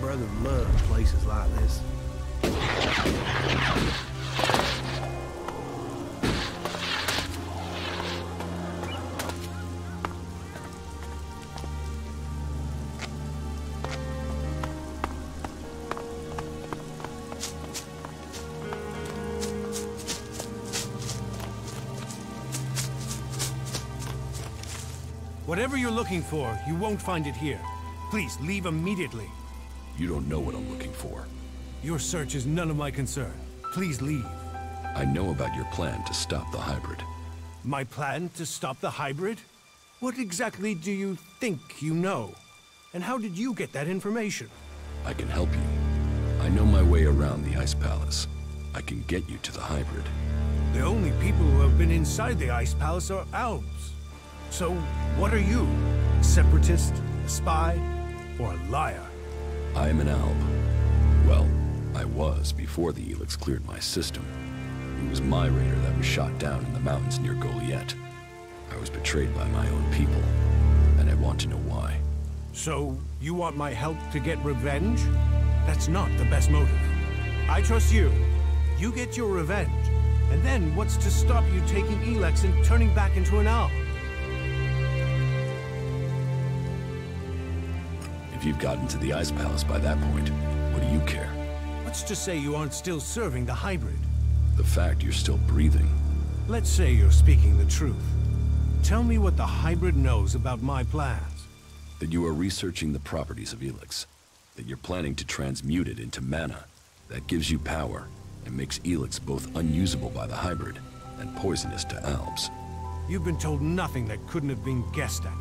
brother mud in places like this. Whatever you're looking for, you won't find it here. Please, leave immediately. You don't know what I'm looking for. Your search is none of my concern. Please leave. I know about your plan to stop the hybrid. My plan to stop the hybrid? What exactly do you think you know? And how did you get that information? I can help you. I know my way around the Ice Palace. I can get you to the hybrid. The only people who have been inside the Ice Palace are elves. So, what are you? A separatist? A spy? Or a liar? I am an alb. Well, I was before the Elex cleared my system. It was my raider that was shot down in the mountains near Goliath. I was betrayed by my own people, and I want to know why. So, you want my help to get revenge? That's not the best motive. I trust you. You get your revenge. And then what's to stop you taking Elex and turning back into an alb? If you've gotten to the Ice Palace by that point, what do you care? What's to say you aren't still serving the hybrid? The fact you're still breathing. Let's say you're speaking the truth. Tell me what the hybrid knows about my plans. That you are researching the properties of Elex. That you're planning to transmute it into mana. That gives you power, and makes Elex both unusable by the hybrid, and poisonous to albs. You've been told nothing that couldn't have been guessed at.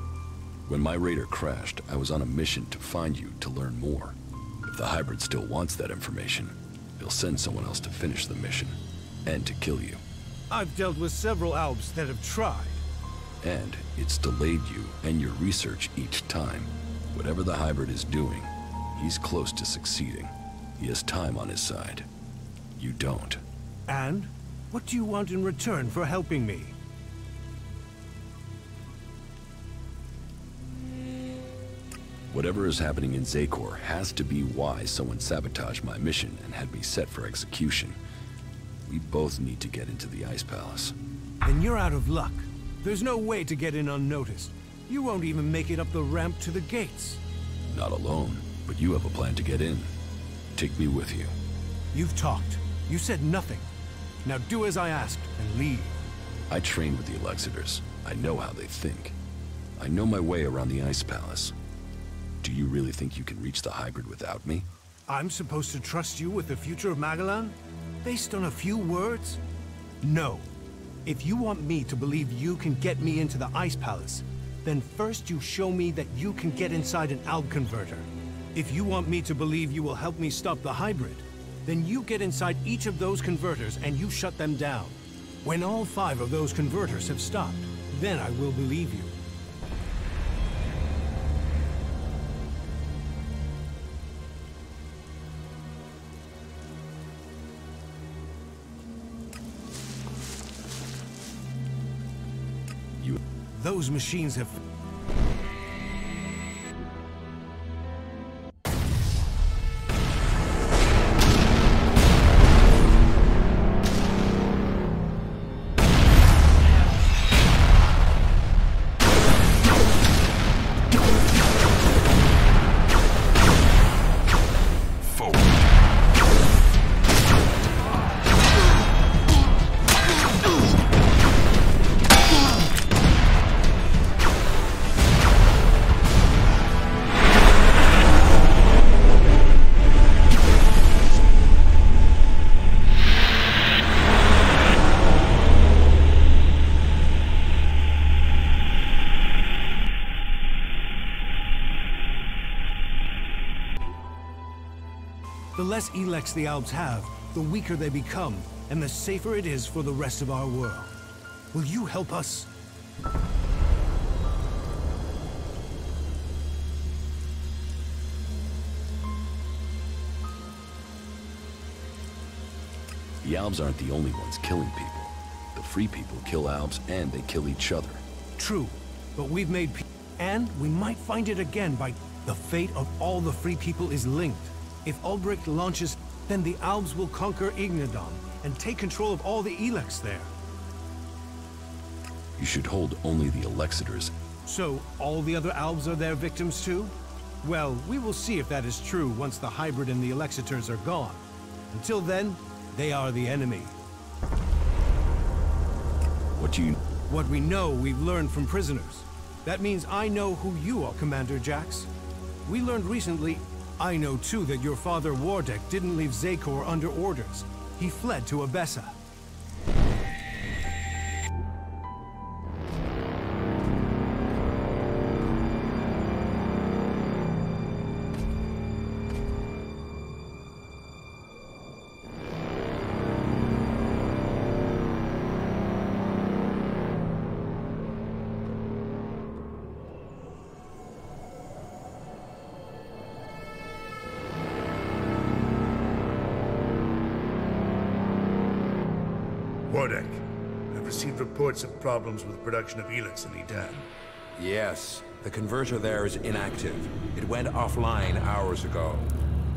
When my raider crashed, I was on a mission to find you to learn more. If the hybrid still wants that information, he'll send someone else to finish the mission, and to kill you. I've dealt with several albs that have tried. And it's delayed you and your research each time. Whatever the hybrid is doing, he's close to succeeding. He has time on his side. You don't. And? What do you want in return for helping me? Whatever is happening in Zakor has to be why someone sabotaged my mission and had me set for execution. We both need to get into the Ice Palace. Then you're out of luck. There's no way to get in unnoticed. You won't even make it up the ramp to the gates. Not alone, but you have a plan to get in. Take me with you. You've talked. You said nothing. Now do as I asked and leave. I trained with the Elexitors. I know how they think. I know my way around the Ice Palace. Do you really think you can reach the hybrid without me? I'm supposed to trust you with the future of Magellan? Based on a few words? No. If you want me to believe you can get me into the Ice Palace, then first you show me that you can get inside an alb converter. If you want me to believe you will help me stop the hybrid, then you get inside each of those converters and you shut them down. When all 5 of those converters have stopped, then I will believe you. Those machines have... The less Elex the Albs have, the weaker they become, and the safer it is for the rest of our world. Will you help us? The Albs aren't the only ones killing people. The Free People kill Albs and they kill each other. True, but we've made peace, and we might find it again by the fate of all the Free People is linked. If Ulbricht launches, then the Albs will conquer Ignadon and take control of all the Elex there. You should hold only the Elexitors. So, all the other Albs are their victims too? Well, we will see if that is true once the hybrid and the Elexitors are gone. Until then, they are the enemy. What we know, we've learned from prisoners. That means I know who you are, Commander Jax. We learned recently, I know too that your father Wardek didn't leave Zakor under orders. He fled to Abessa. Wardek, I've received reports of problems with production of Elex in Edan. Yes, the converter there is inactive. It went offline hours ago.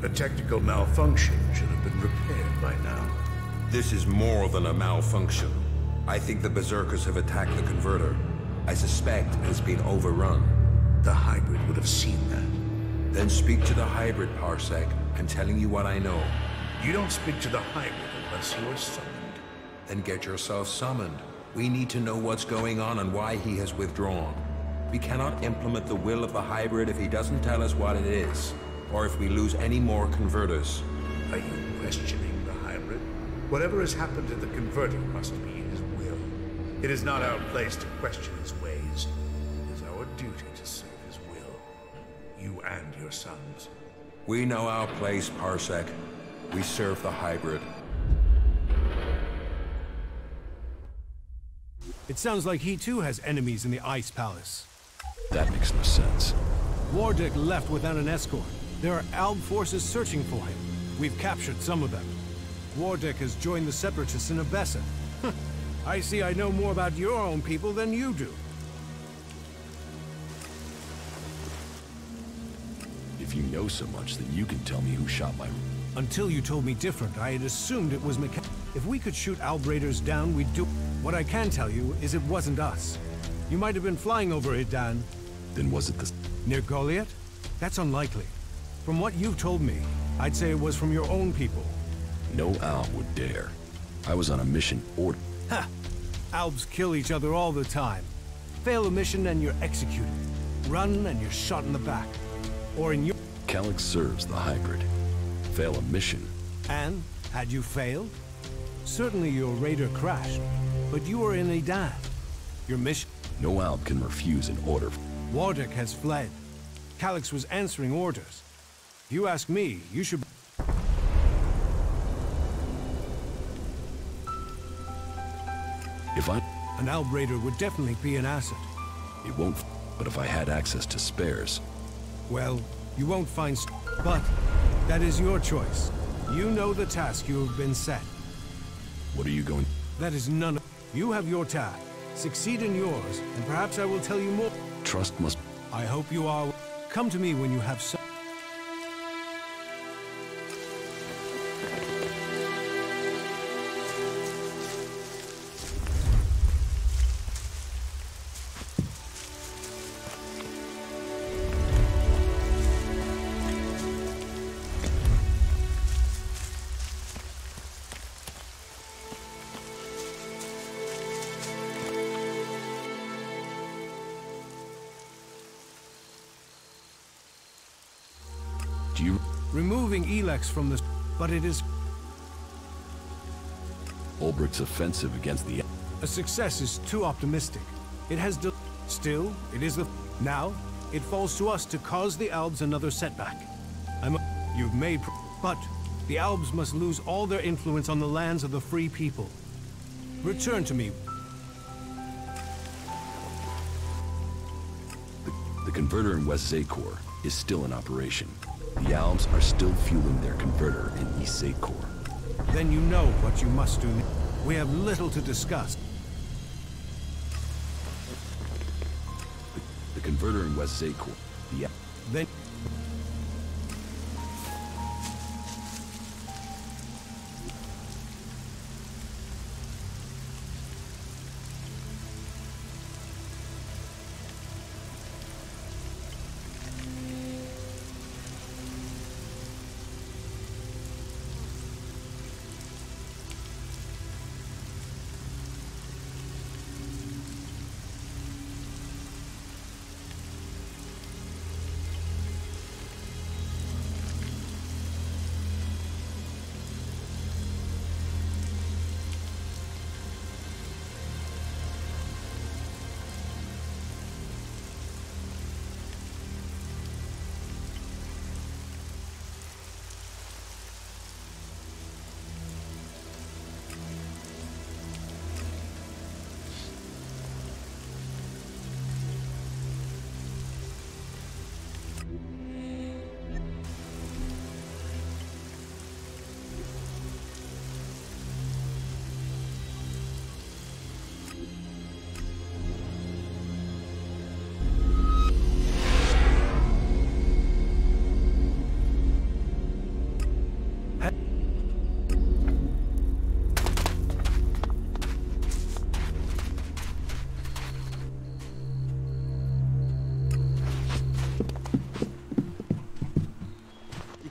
A technical malfunction should have been repaired by now. This is more than a malfunction. I think the Berserkers have attacked the converter. I suspect it has been overrun. The hybrid would have seen that. Then speak to the hybrid, Parsec. I'm telling you what I know. You don't speak to the hybrid unless you are summoned. Then get yourself summoned. We need to know what's going on and why he has withdrawn. We cannot implement the will of the hybrid if he doesn't tell us what it is, or if we lose any more converters. Are you questioning the hybrid? Whatever has happened to the converter must be his will. It is not our place to question his ways. It is our duty to serve his will. You and your sons. We know our place, Parsec. We serve the hybrid. It sounds like he too has enemies in the Ice Palace. That makes no sense. Wardek left without an escort. There are Alb forces searching for him. We've captured some of them. Wardek has joined the Separatists in Abessa. I see I know more about your own people than you do. If you know so much, then you can tell me who shot my... Until you told me different, I had assumed it was If we could shoot Alb raiders down, we'd do... What I can tell you is it wasn't us. You might have been flying over Idan. Then was it the... Near Goliath? That's unlikely. From what you've told me, I'd say it was from your own people. No Alb would dare. I was on a mission order. Ha! Albs kill each other all the time. Fail a mission and you're executed. Run and you're shot in the back. Or in your... Calyx serves the hybrid. Fail a mission. And, had you failed? Certainly your raider crashed, but you were in Idan. Your mission... No Alb can refuse an order. Wardek has fled. Calyx was answering orders. If you ask me, you should... If I... An Alb raider would definitely be an asset. It won't... But if I had access to spares... Well, you won't find... But that is your choice. You know the task you have been set. What are you going... That is none of... You have your task. Succeed in yours, and perhaps I will tell you more. Trust must... I hope you are... Come to me when you have some... Removing Elex from the... But it is... Ulbricht's offensive against the... A success is too optimistic. It has... Still, it is the... Now, it falls to us to cause the Albs another setback. You've made... But the Albs must lose all their influence on the lands of the free people. Return to me. The converter in West Zakor is still in operation. The Albs are still fueling their converter in East Zakor. Then you know what you must do. We have little to discuss. The converter in West Zakor. Then...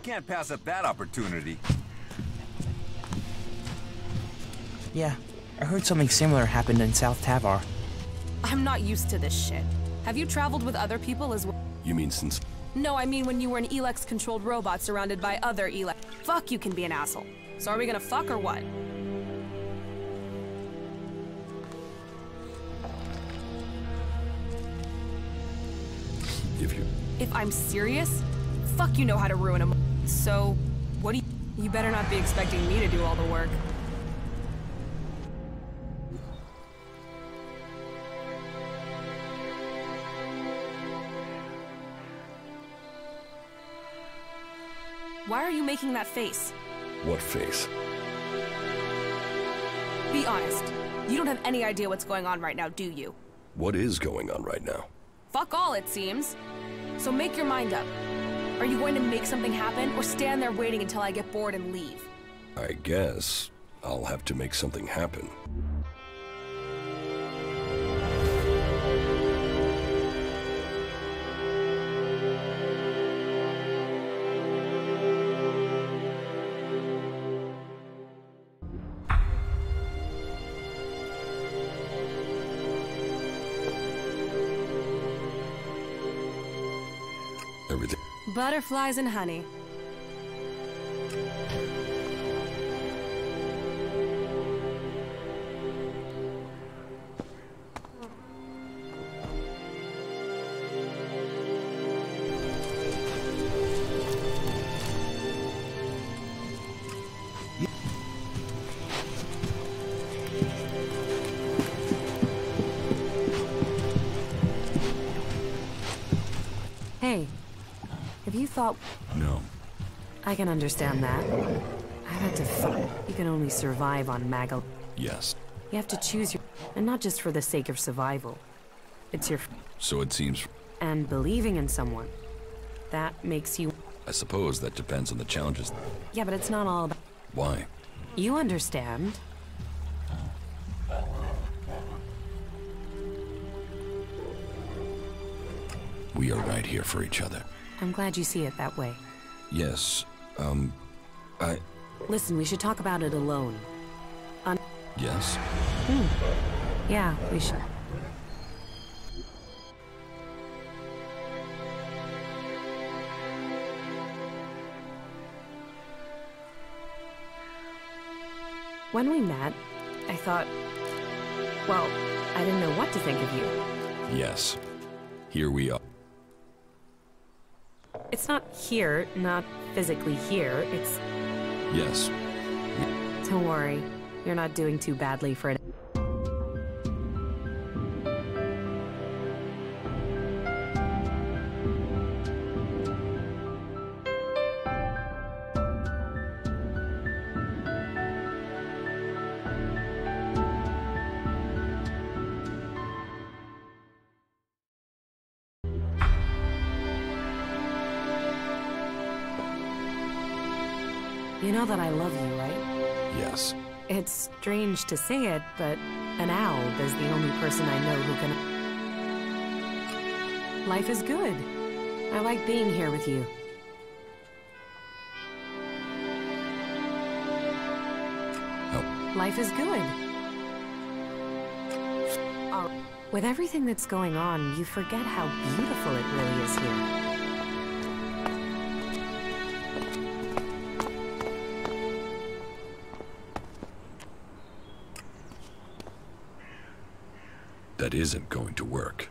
can't pass up that opportunity. Yeah, I heard something similar happened in South Tavar. I'm not used to this shit. Have you traveled with other people as well? You mean since... No, I mean when you were an Elex-controlled robot surrounded by other Elex. Fuck, you can be an asshole. So are we gonna fuck or what? If I'm serious? Fuck, you know how to ruin a So, what do you... You better not be expecting me to do all the work. Why are you making that face? What face? Be honest. You don't have any idea what's going on right now, do you? What is going on right now? Fuck all, it seems. So make your mind up. Are you going to make something happen, or stand there waiting until I get bored and leave? I guess I'll have to make something happen. Everything. Butterflies and honey. Hey. Have you thought... No. I can understand that. I had to fight. You can only survive on Magal. Yes. You have to choose your... And not just for the sake of survival. It's your... So it seems... And believing in someone. That makes you... I suppose that depends on the challenges. Yeah, but it's not all about... Why? You understand. We are right here for each other. I'm glad you see it that way. Yes, Listen, we should talk about it alone. Yes? Yeah, we should. When we met, I thought... Well, I didn't know what to think of you. Yes. Here we are. It's not here, not physically here, it's... Yes. Don't worry, you're not doing too badly for it. You know that I love you, right? Yes. It's strange to say it, but an owl is the only person I know who can... Life is good. I like being here with you. Oh. Life is good. With everything that's going on, you forget how beautiful it really is here. That isn't going to work.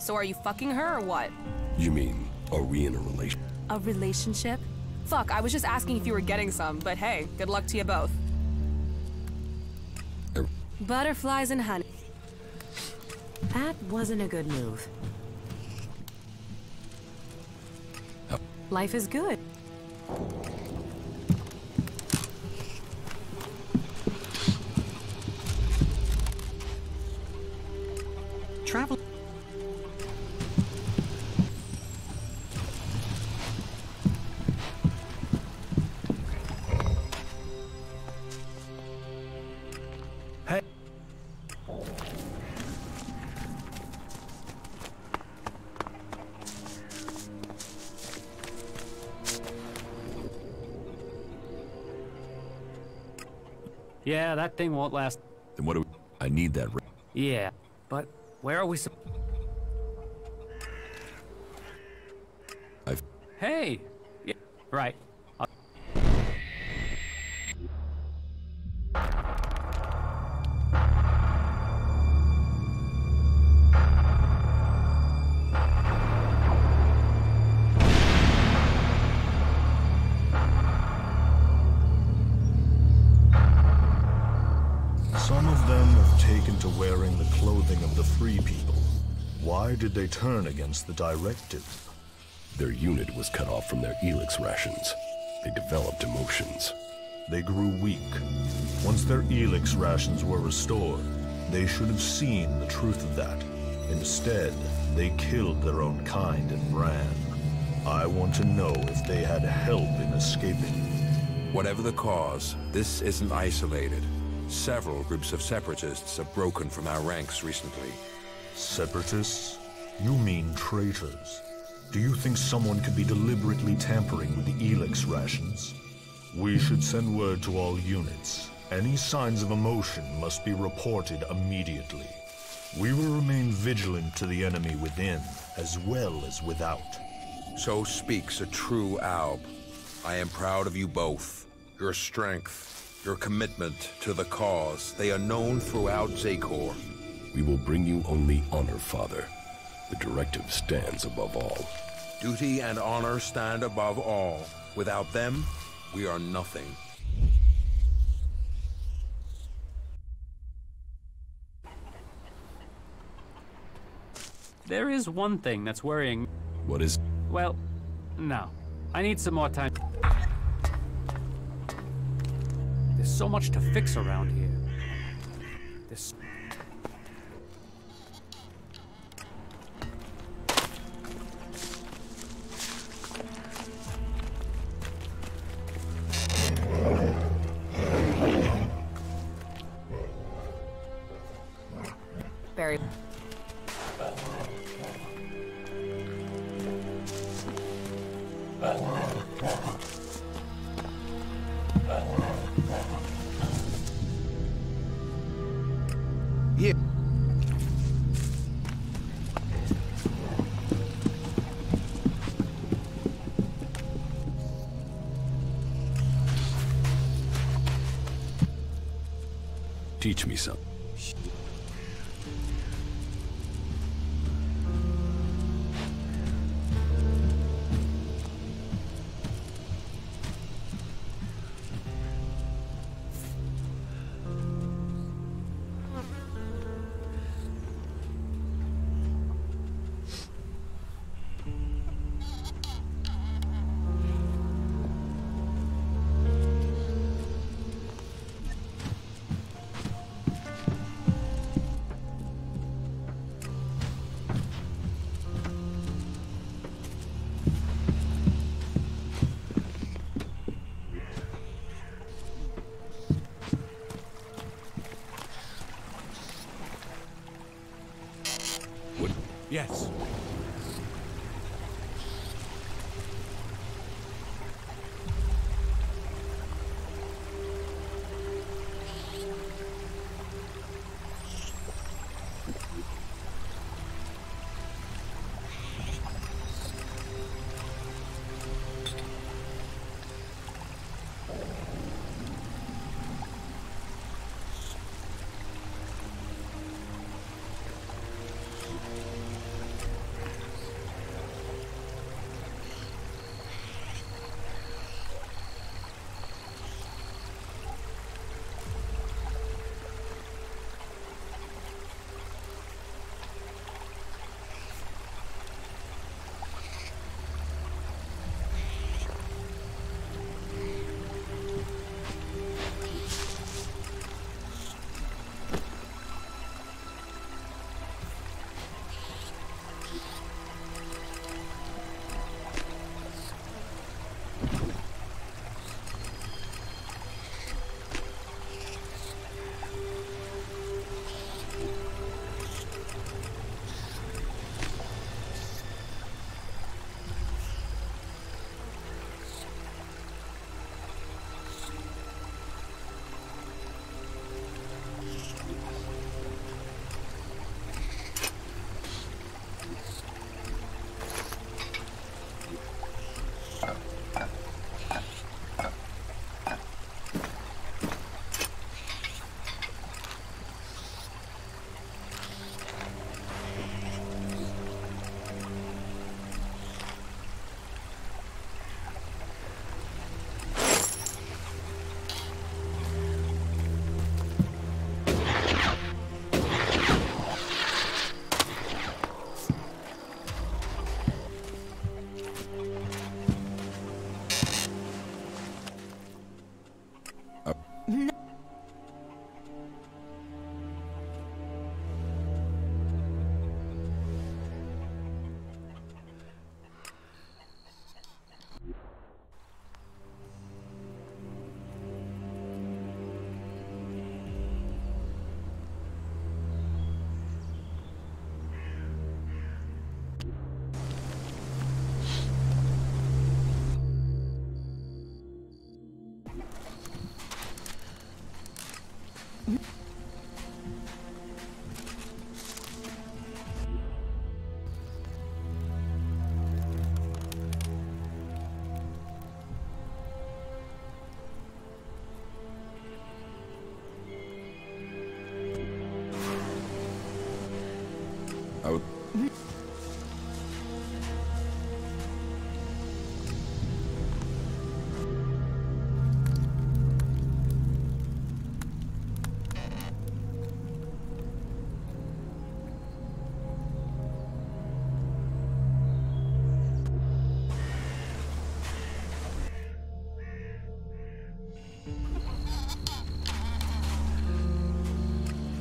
So are you fucking her or what? You mean, are we in a relation? A relationship? Fuck, I was just asking if you were getting some, but hey, good luck to you both. Butterflies and honey. That wasn't a good move. Life is good. Travel. Hey. Yeah, that thing won't last. Then what do we... I need that... Yeah, but where are we Hey! Yeah, right. Some of them have taken to wearing the clothing of the free people. Why did they turn against the directive? Their unit was cut off from their Elex rations. They developed emotions. They grew weak. Once their Elex rations were restored, they should have seen the truth of that. Instead, they killed their own kind and ran. I want to know if they had help in escaping. Whatever the cause, this isn't isolated. Several groups of separatists have broken from our ranks recently. Separatists? You mean traitors? Do you think someone could be deliberately tampering with the Elex rations? We should send word to all units. Any signs of emotion must be reported immediately. We will remain vigilant to the enemy within, as well as without. So speaks a true Alb. I am proud of you both. Your strength, your commitment to the cause, they are known throughout Zakor. We will bring you only honor, Father. The directive stands above all. Duty and honor stand above all. Without them, we are nothing. There is one thing that's worrying. What is... Well, no. I need some more time. There's so much to fix around here. This... Barry. Yeah. Teach me something. Yes.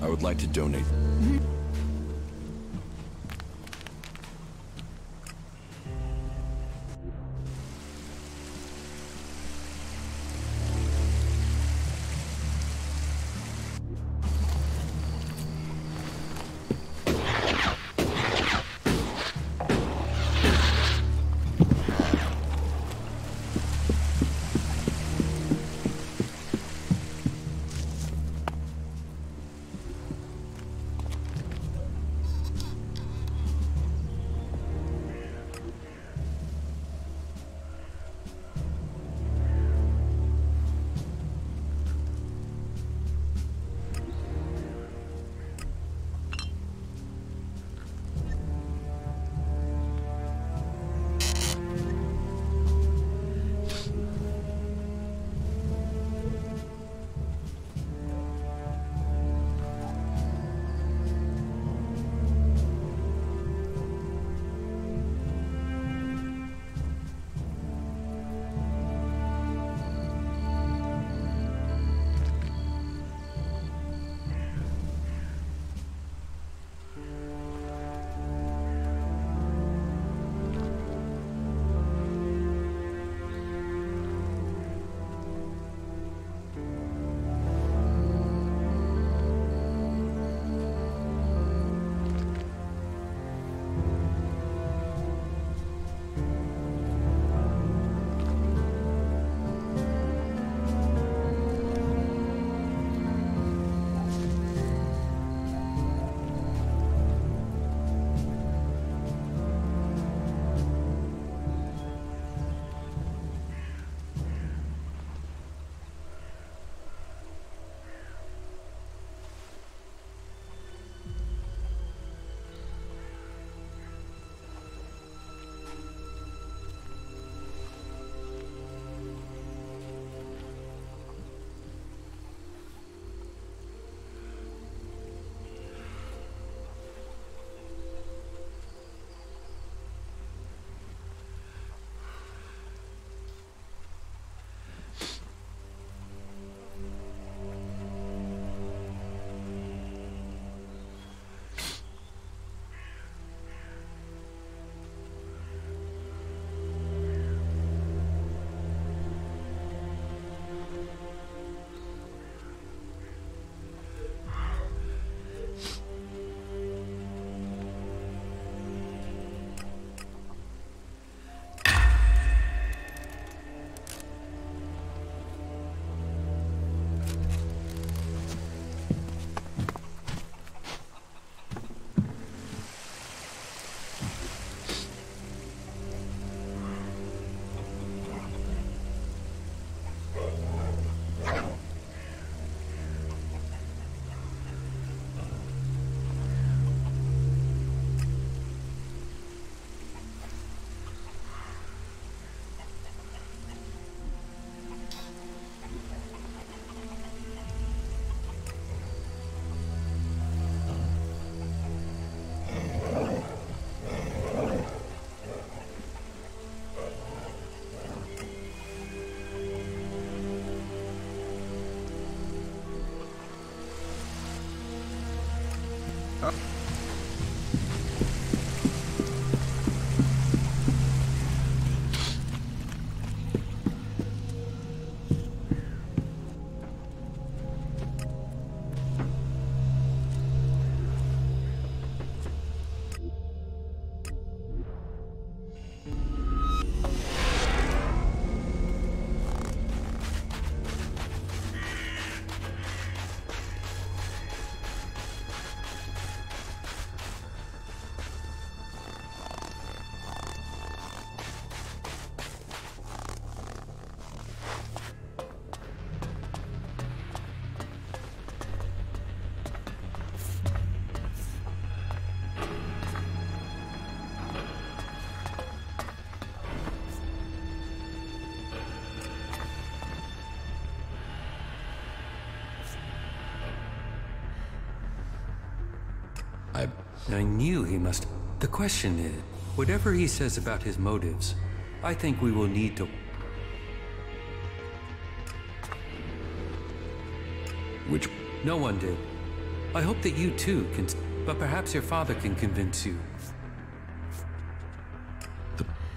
I would like to donate. I knew he must. The question is, whatever he says about his motives, I think we will need to... Which... No one did. I hope that you too can... But perhaps your father can convince you.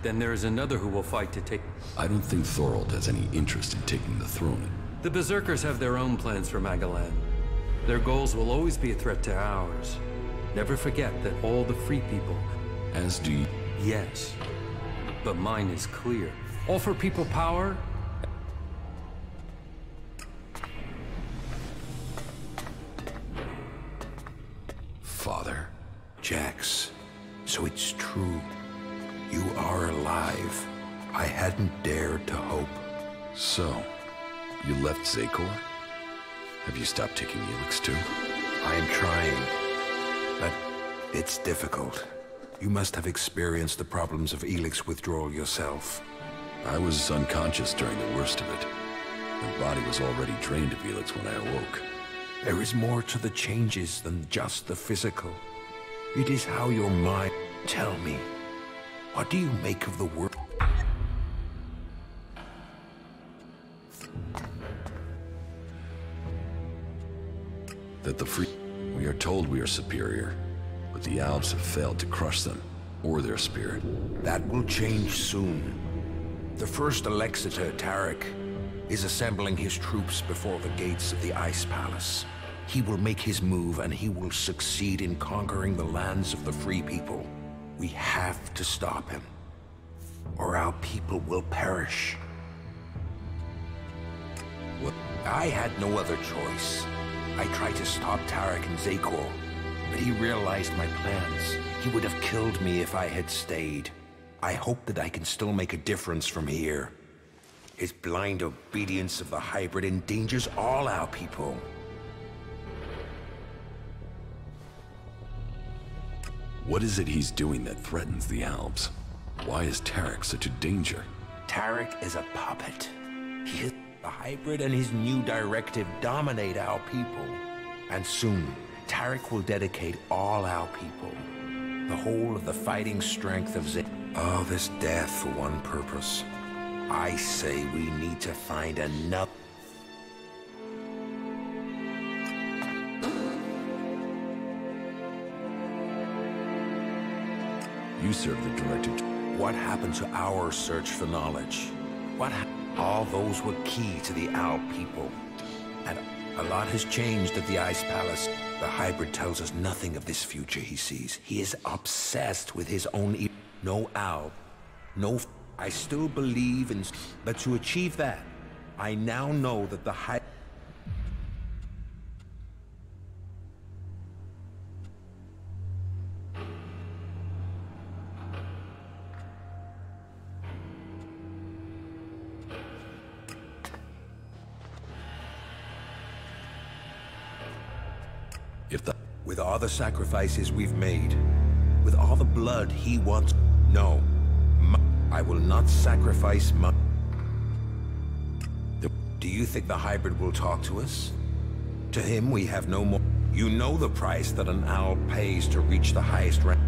Then there is another who will fight to take... I don't think Thorold has any interest in taking the throne. The Berserkers have their own plans for Magalan. Their goals will always be a threat to ours. Never forget that all the free people... As do you... Yes. But mine is clear. All for people power... Father. Jax, so it's true. You are alive. I hadn't dared to hope. So, you left Zakor? Have you stopped taking Elex too? I am trying, but it's difficult. You must have experienced the problems of Elex withdrawal yourself. I was unconscious during the worst of it. My body was already drained of Elex when I awoke. There is more to the changes than just the physical. It is how your mind... Tell me, what do you make of the world? That the free... We are told we are superior, but the Alps have failed to crush them, or their spirit. That will change soon. The first Alexitor, Tarek, is assembling his troops before the gates of the Ice Palace. He will make his move, and he will succeed in conquering the lands of the free people. We have to stop him, or our people will perish. What? I had no other choice. I tried to stop Tarek and Zakor, but he realized my plans. He would have killed me if I had stayed. I hope that I can still make a difference from here. His blind obedience of the hybrid endangers all our people. What is it he's doing that threatens the Alps? Why is Tarek such a danger? Tarek is a puppet. He is the hybrid, and his new directive dominate our people. And soon, Tarek will dedicate all our people, the whole of the fighting strength of all this death for one purpose. I say we need to find another. You serve the directive. What happened to our search for knowledge? All those were key to the Owl people. And a lot has changed at the Ice Palace. The hybrid tells us nothing of this future he sees. He is obsessed with his own no Owl. No I still believe in... But to achieve that, I now know that the With all the sacrifices we've made, with all the blood he wants... No. I will not sacrifice my... Do you think the hybrid will talk to us? To him, we have no more... You know the price that an owl pays to reach the highest rank.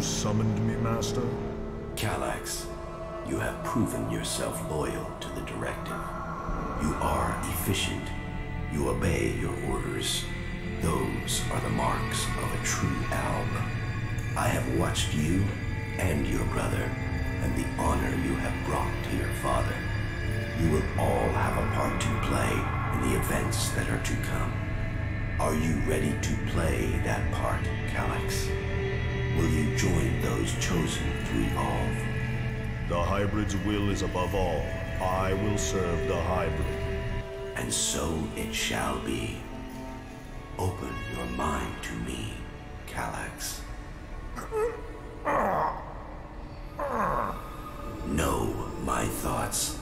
Summoned me, Master? Kallax, you have proven yourself loyal to the directive. You are efficient. You obey your orders. Those are the marks of a true Alb. I have watched you and your brother, and the honor you have brought to your father. You will all have a part to play in the events that are to come. Are you ready to play that part, Kallax? Will you join those chosen to evolve? The hybrid's will is above all. I will serve the hybrid. And so it shall be. Open your mind to me, Kallax. Know my thoughts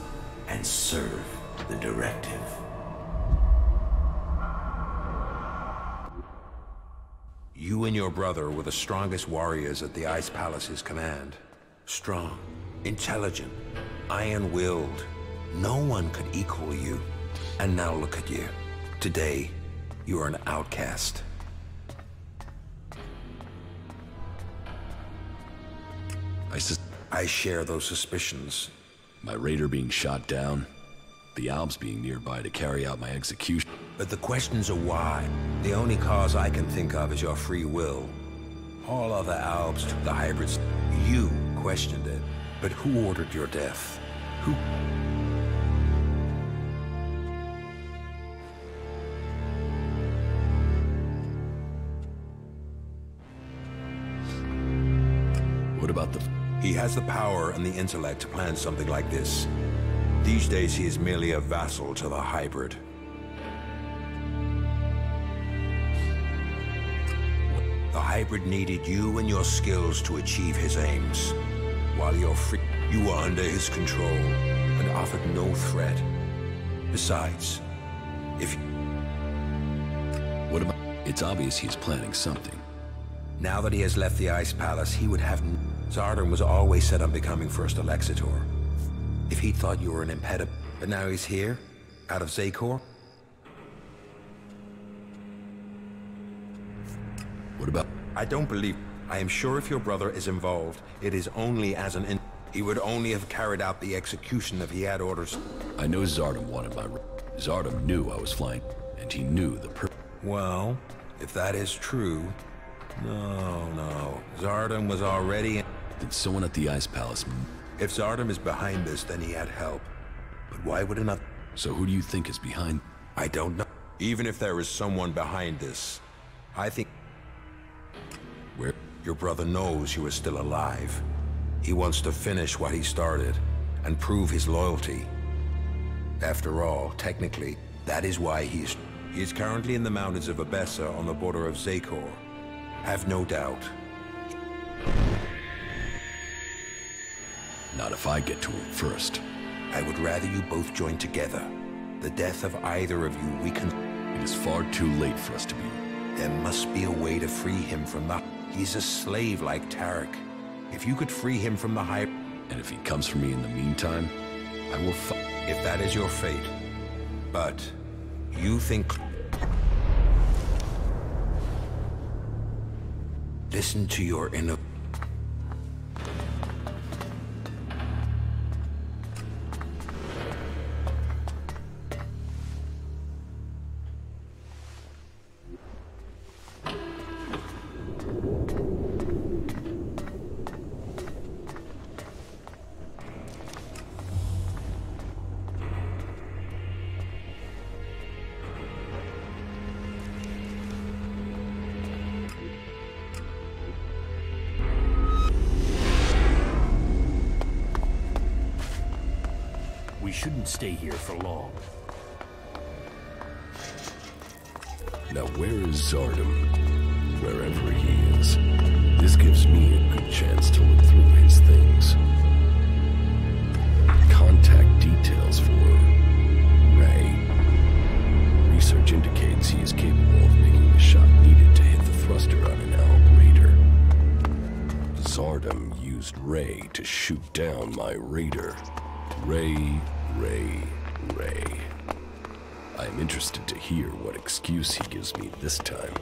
and serve the directive. You and your brother were the strongest warriors at the Ice Palace's command. Strong, intelligent, iron-willed. No one could equal you. And now look at you. Today, you are an outcast. I share those suspicions. My raider being shot down, the Alps being nearby to carry out my execution. But the questions are why. The only cause I can think of is your free will. All other Alps took the hybrids. You questioned it. But who ordered your death? Who? What about the... He has the power and the intellect to plan something like this. These days he is merely a vassal to the hybrid. The hybrid needed you and your skills to achieve his aims. While you're free, you were under his control and offered no threat. Besides, if... What about... It's obvious he's planning something. Now that he has left the Ice Palace, he would have... Zardom was always set on becoming First Elexitor. If he thought you were an impediment, but now he's here, out of Zakor? What about... I don't believe... I am sure if your brother is involved, it is only as an... He would only have carried out the execution if he had orders. I know Zardom wanted my... Zardom knew I was flying, and he knew the Well, if that is true... No. Zardom was already... Did someone at the Ice Palace... If Zardom is behind this, then he had help. But why would it not... So who do you think is behind... I don't know. Even if there is someone behind this, I think... Where? Your brother knows you are still alive. He wants to finish what he started, and prove his loyalty. After all, technically, that is why he is currently in the mountains of Abessa on the border of Zakor. Have no doubt. Not if I get to him first. I would rather you both join together. The death of either of you weakens... It is far too late for us to be... There must be a way to free him from the... He's a slave like Tarek. If you could free him from the hype... And if he comes for me in the meantime, I will fight. If that is your fate. But... You think... Listen to your inner... We shouldn't stay here for long. Now where is Zardom? Wherever he is. This gives me a good chance to look through his things. Contact details for Ray. Research indicates he is capable of making the shot needed to hit the thruster on an Alp Raider. Zardom used Ray to shoot down my Raider. Ray. I am interested to hear what excuse he gives me this time.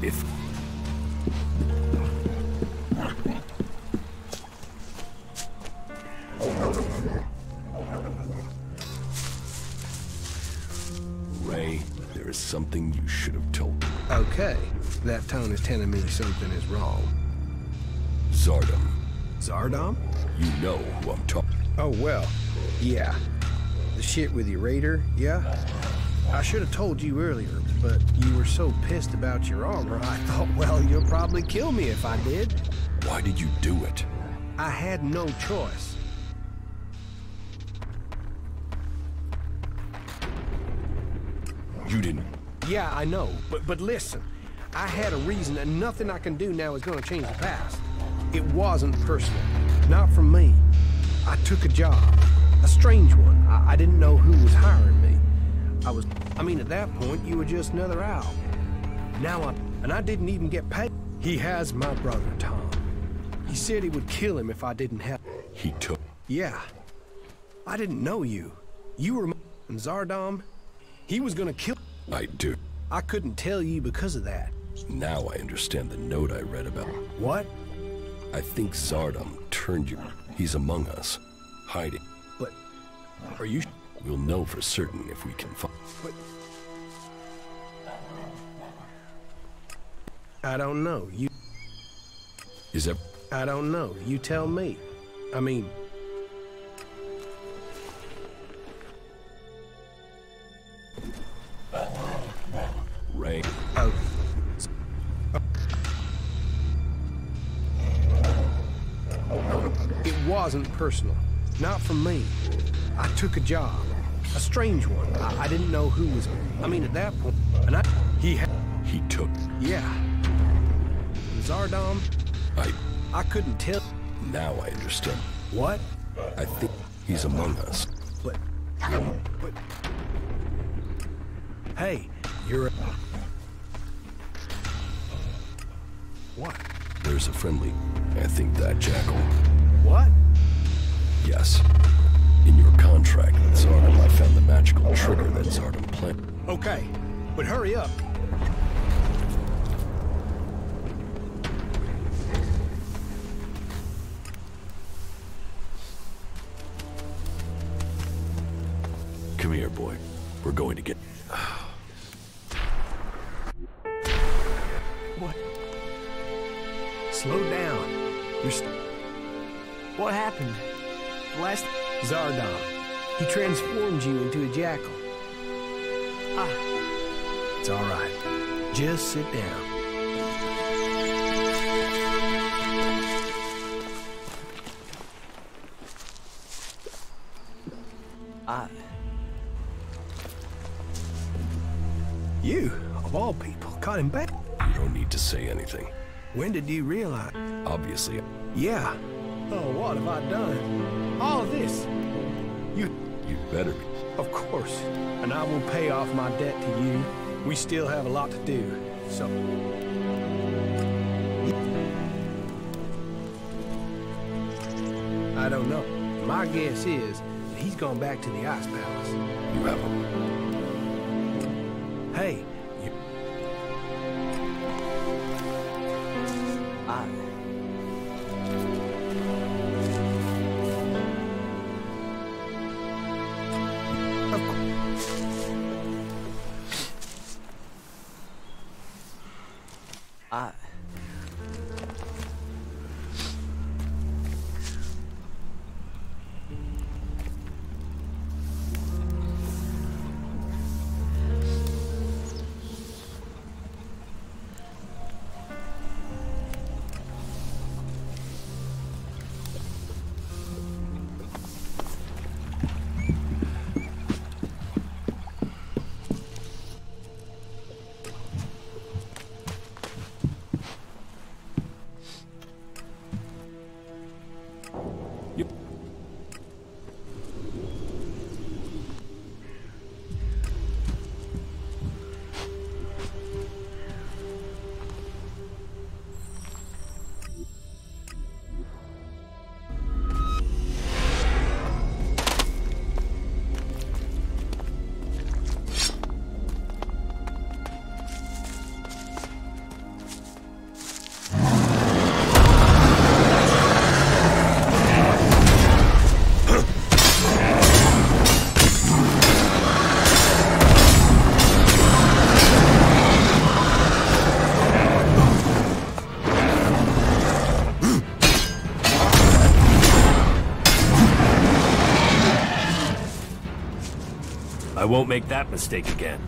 If... Ray, there is something you should have told me. Okay, that tone is telling me something is wrong. Zardom. Zardom? You know who I'm talking. Oh, well, yeah. The shit with your raider, yeah? I should have told you earlier, but you were so pissed about your armor, I thought, well, you'll probably kill me if I did. Why did you do it? I had no choice. You didn't... Yeah, I know, but listen. I had a reason, and nothing I can do now is gonna change the past. It wasn't personal. Not from me. I took a job. A strange one. I didn't know who was hiring me. I mean, at that point, you were just another owl. Now and I didn't even get paid. He has my brother, Tom. He said he would kill him if I didn't help. He took... Yeah. I didn't know you. You were and Zardom. He was gonna kill... I do. I couldn't tell you because of that. Now I understand the note I read about. What? I think Zardom turned you. He's among us. Hiding. But... Are you... We'll know for certain if we can find... But... I don't know. You... Is that... I don't know. You tell me. I mean... Ray. Oh. It wasn't personal. Not from me. I took a job. A strange one. I didn't know who was... I mean, at that point... And He took... Yeah. Zardom... I couldn't tell... Now I understand. What? I think he's among us. But... Hey, you're a... What? There's a friendly... I think that jackal. What? Yes. In your contract with Zardom, I found the magical trigger that Zardom planted. Okay, but hurry up. Come here, boy. We're going to get... What? Slow down. What happened? Last... Zardom. He transformed you into a jackal. It's all right. Just sit down. You, of all people, caught him back. You don't need to say anything. When did you realize? Obviously. Yeah. Oh, what have I done? All of this. You'd better be. Of course. And I will pay off my debt to you. We still have a lot to do, so... I don't know. My guess is that he's gone back to the Ice Palace. You have him. Hey, I won't make that mistake again.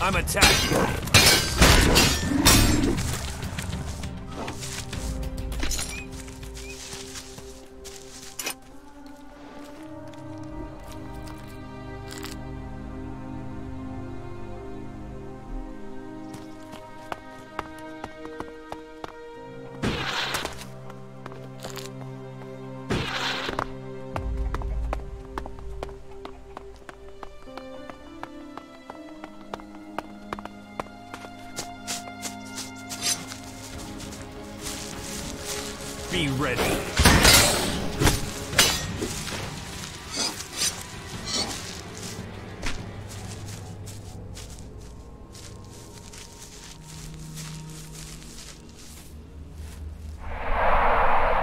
I'm attacking. Be ready.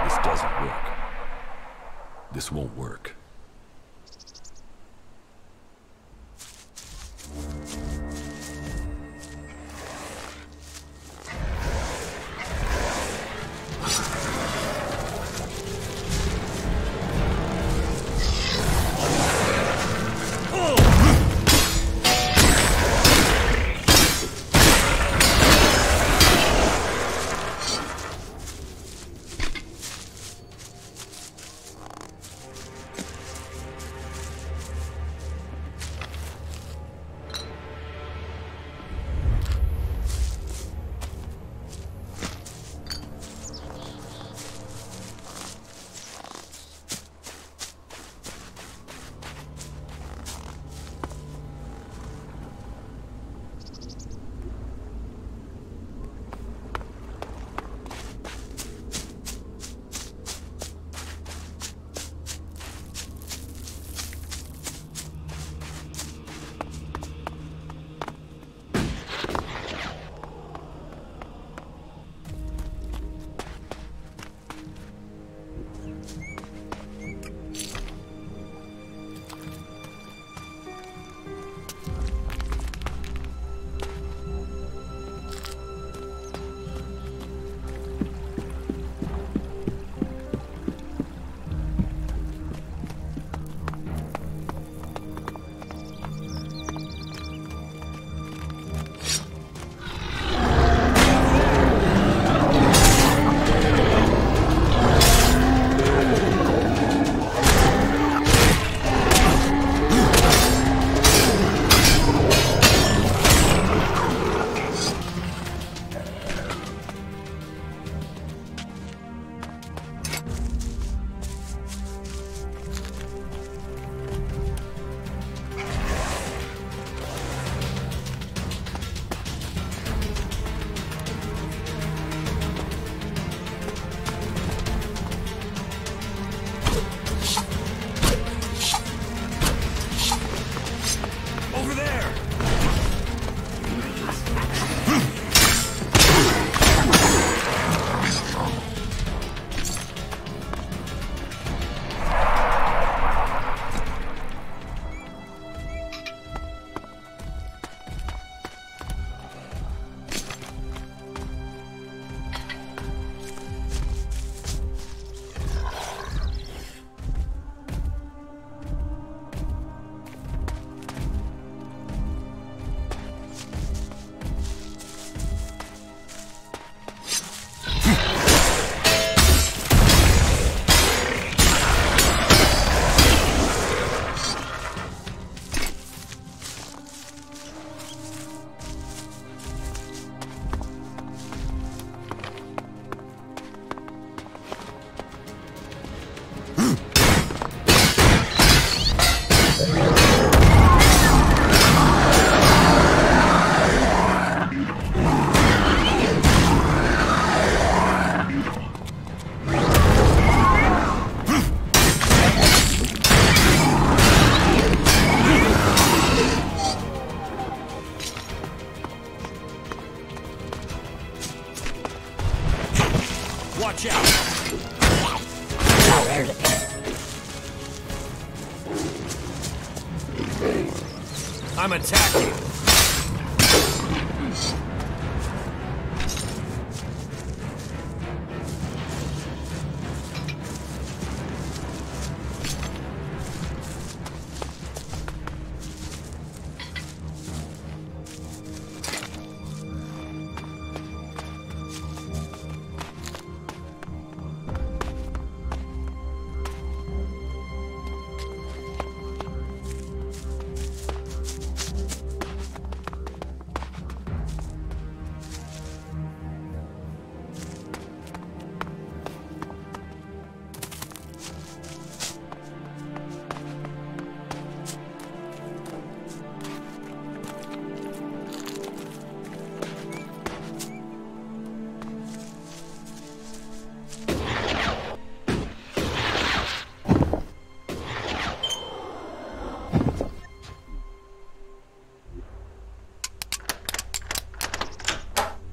This doesn't work. This won't work. I'm attacking!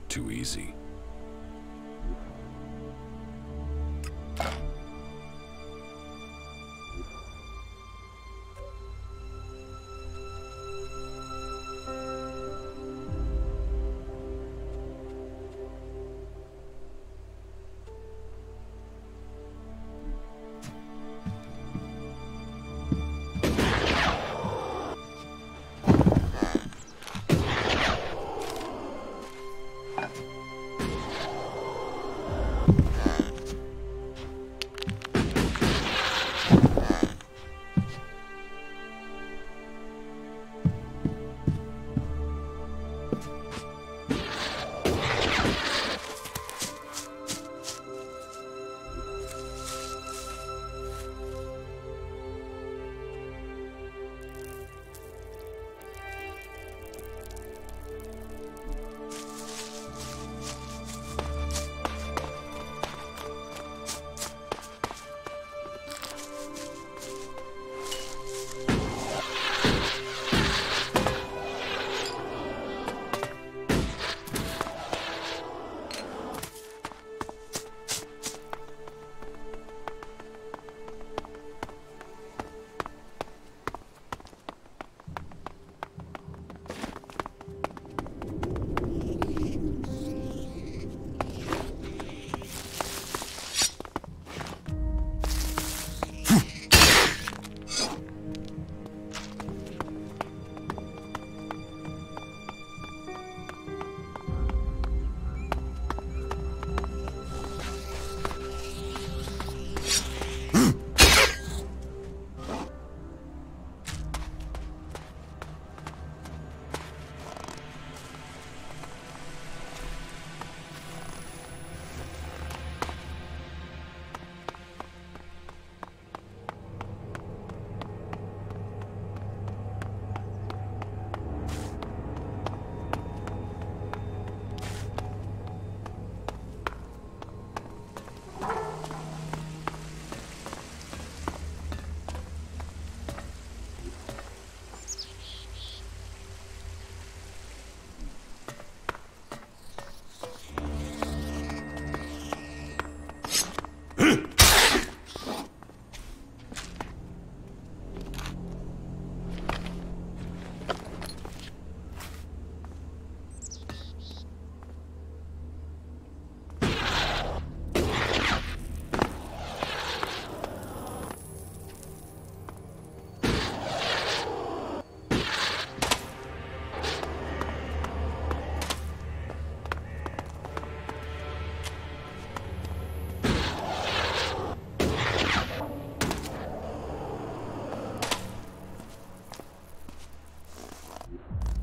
Too easy.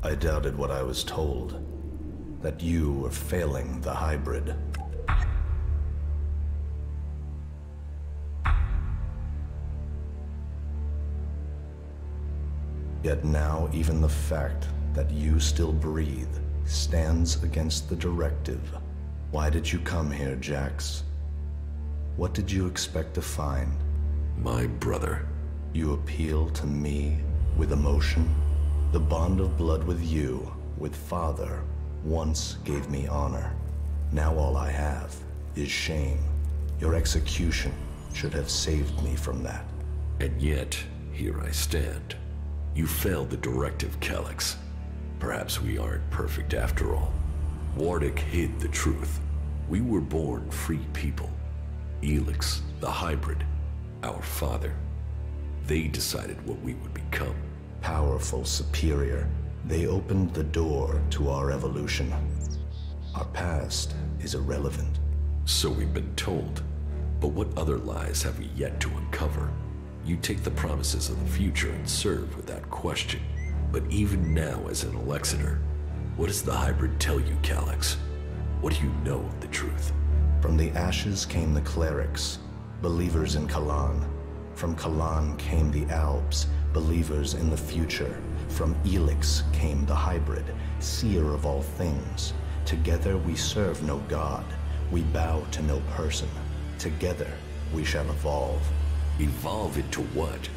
I doubted what I was told, that you were failing the hybrid. Yet now even the fact that you still breathe stands against the directive. Why did you come here, Jax? What did you expect to find? My brother. You appeal to me with emotion? The bond of blood with you, with Father, once gave me honor. Now all I have is shame. Your execution should have saved me from that. And yet, here I stand. You failed the directive, Calyx. Perhaps we aren't perfect after all. Wardic hid the truth. We were born free people. Elex, the hybrid, our father. They decided what we would become. Powerful, superior. They opened the door to our evolution. Our past is irrelevant. So we've been told. But what other lies have we yet to uncover? You take the promises of the future and serve without question. But even now as an Alexander, what does the hybrid tell you, Calyx? What do you know of the truth? From the ashes came the clerics, believers in Kalan. From Kalan came the Alps, believers in the future. From Elex came the hybrid, seer of all things. Together we serve no god. We bow to no person. Together we shall evolve. Evolve into what?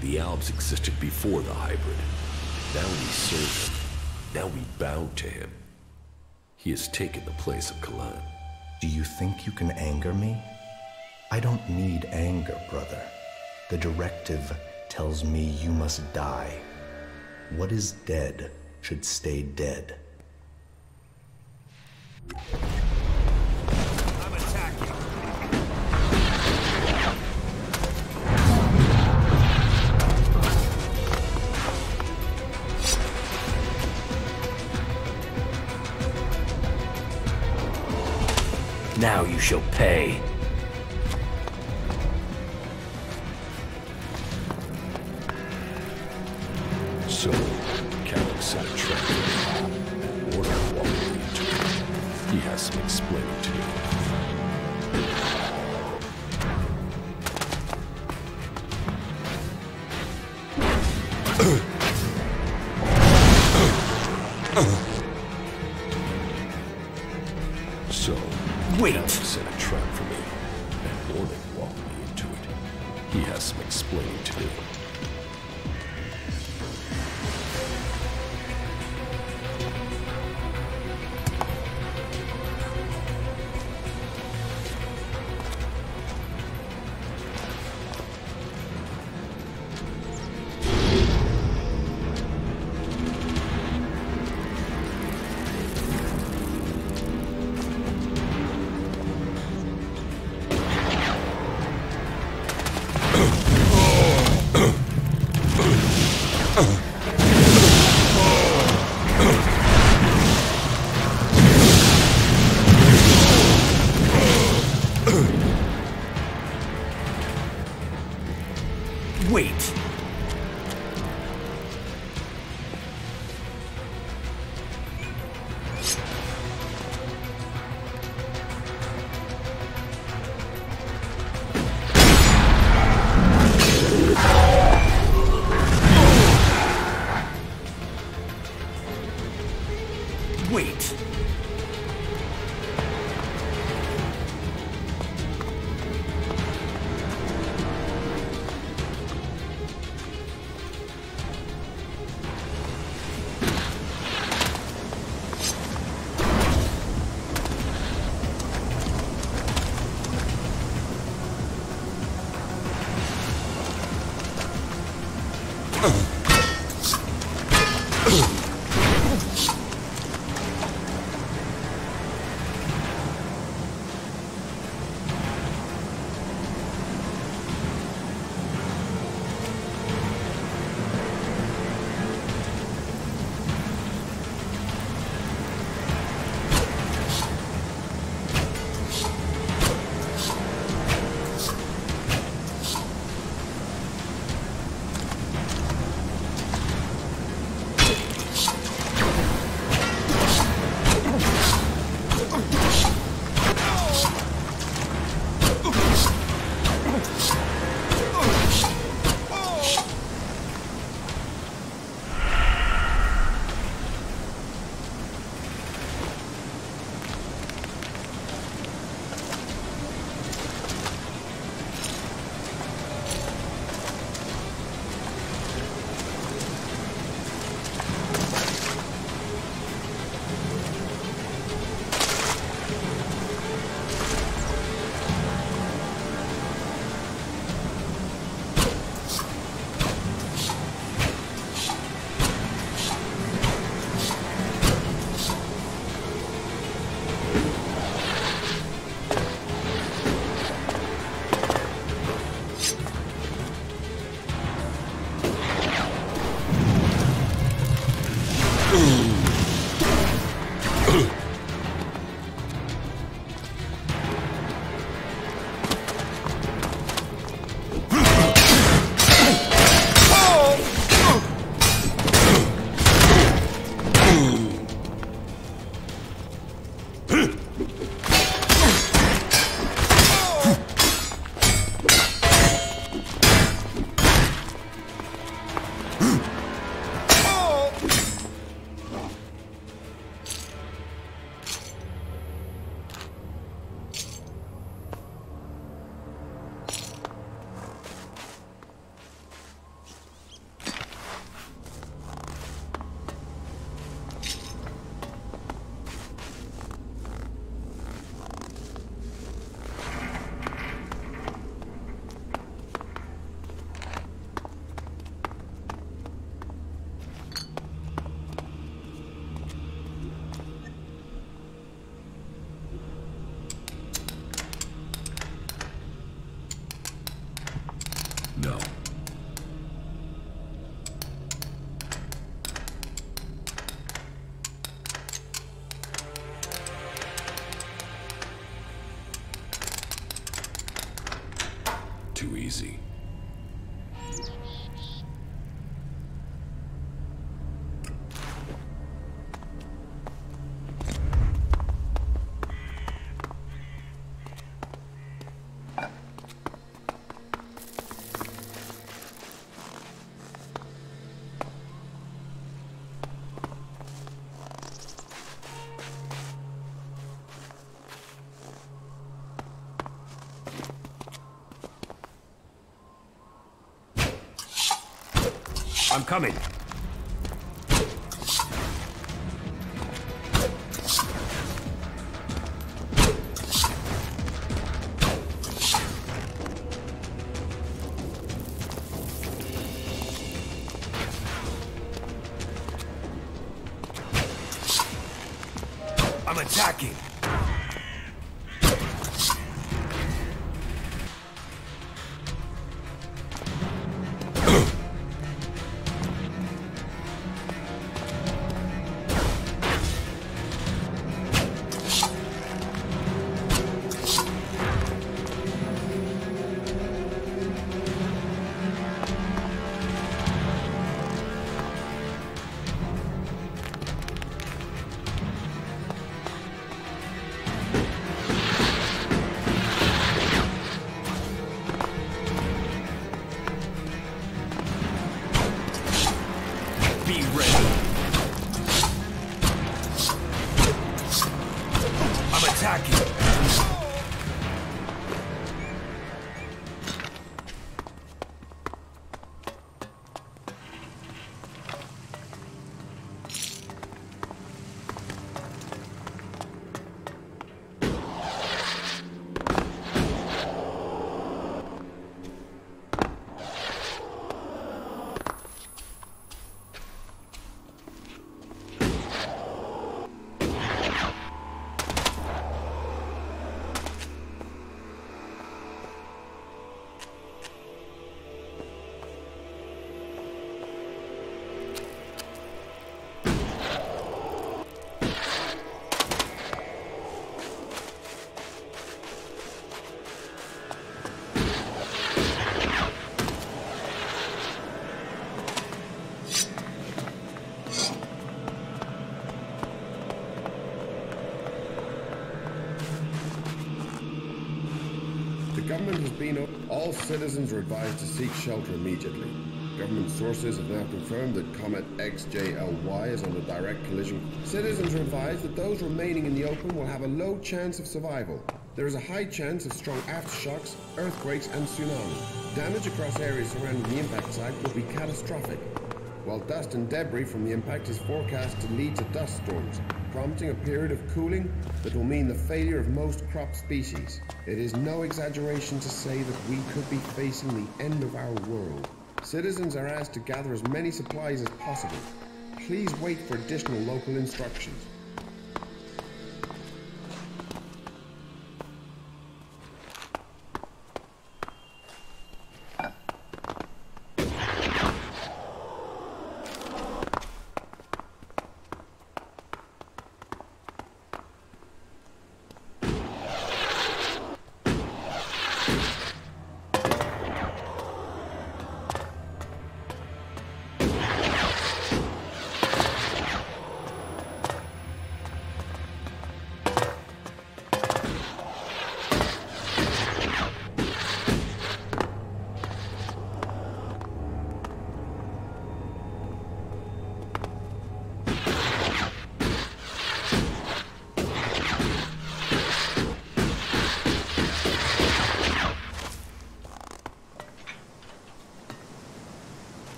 The Alps existed before the hybrid. Now we serve him. Now we bow to him. He has taken the place of Kalan. Do you think you can anger me? I don't need anger, brother. The directive tells me you must die. What is dead should stay dead. I'm attacking. Now you shall pay. So, Calyx set a trap for me, and ordered walking me into it. He has some explaining to do. So, wait. Calyx set a trap for me, and ordered walking me into it. He has some explaining to do. Wait. Wait. No. Too easy. I'm coming. I'm attacking. The government has been up. All citizens are advised to seek shelter immediately. Government sources have now confirmed that Comet XJLY is under direct collision. Citizens are advised that those remaining in the open will have a low chance of survival. There is a high chance of strong aftershocks, earthquakes, and tsunami. Damage across areas surrounding the impact site will be catastrophic, while dust and debris from the impact is forecast to lead to dust storms, prompting a period of cooling that will mean the failure of most crop species. It is no exaggeration to say that we could be facing the end of our world. Citizens are asked to gather as many supplies as possible. Please wait for additional local instructions.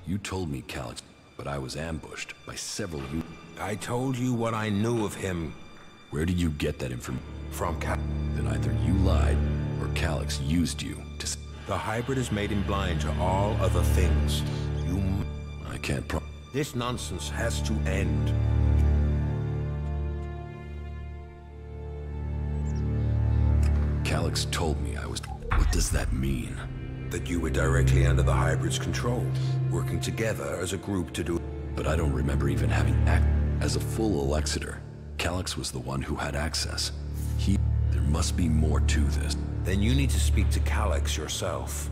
You told me Calix, but I was ambushed by several you. I told you what I knew of him. Where did you get that information? From Cal. Then either you lied, or Calix used you to... The hybrid has made him blind to all other things. I can't This nonsense has to end. Calix told me I was... What does that mean? That you were directly under the hybrid's control, working together as a group to do... But I don't remember even having as a full Alexitor. Calix was the one who had access. There must be more to this. Then you need to speak to Calix yourself.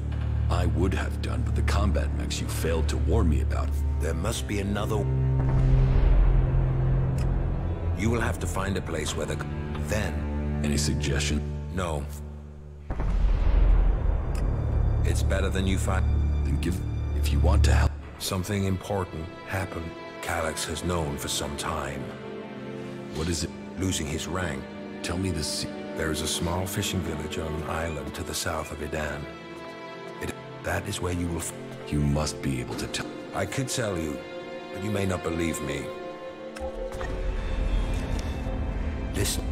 I would have done, but the combat mechs you failed to warn me about. There must be another... You will have to find a place where the... Then... Any suggestion? No. It's better than you find... Then give... If you want to help... Something important happened. Calix has known for some time. What is it? Losing his rank. Tell me this. There is a small fishing village on an island to the south of Idan. That is where you will... You must be able to tell... I could tell you, but you may not believe me. Listen.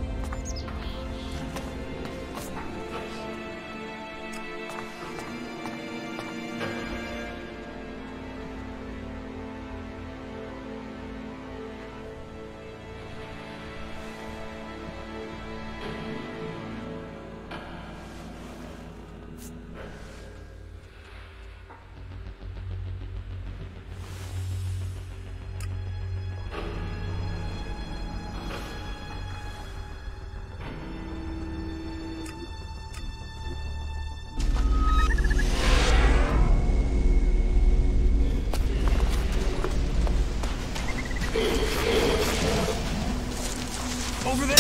Over there!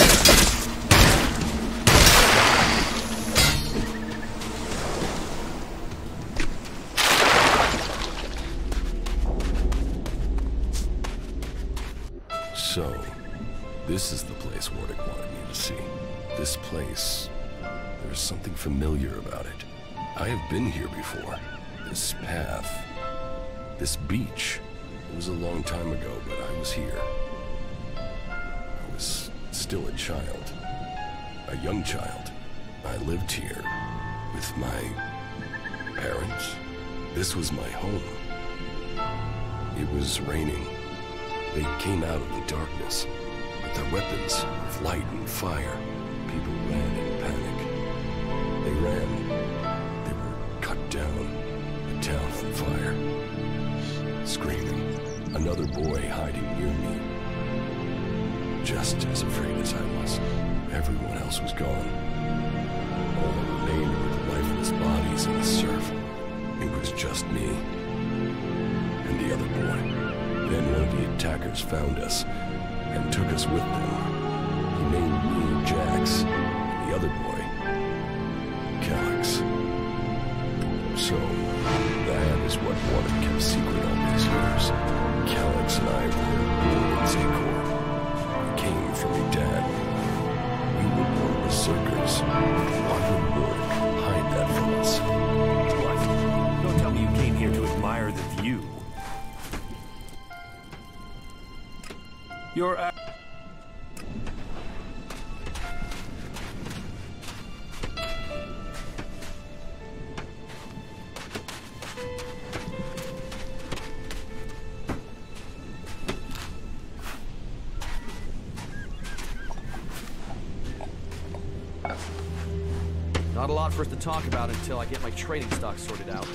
So, this is the place Wardick wanted me to see. This place, there's something familiar about it. I have been here before. This path, this beach. It was a long time ago, but I was here. I was still a child. A young child. I lived here with my parents. This was my home. It was raining. They came out of the darkness with their weapons of light and fire. People ran in panic. They ran. They were cut down. The town on fire. Screaming. Another boy hiding near me. Just as afraid as I was. Everyone else was gone. All that remained were the lifeless bodies in the surf. It was just me. And the other boy. Then one of the attackers found us and took us with them. He named me Jax, and the other boy, Calix. So, that is what Wardick kept secret all these years. Calix and I were born in Zakor. We came from Idan. We were born berserkers. Why would Wardick hide that from us? What? Don't tell me you came here to admire the view. You're not a lot for us to talk about until I get my trading stock sorted out.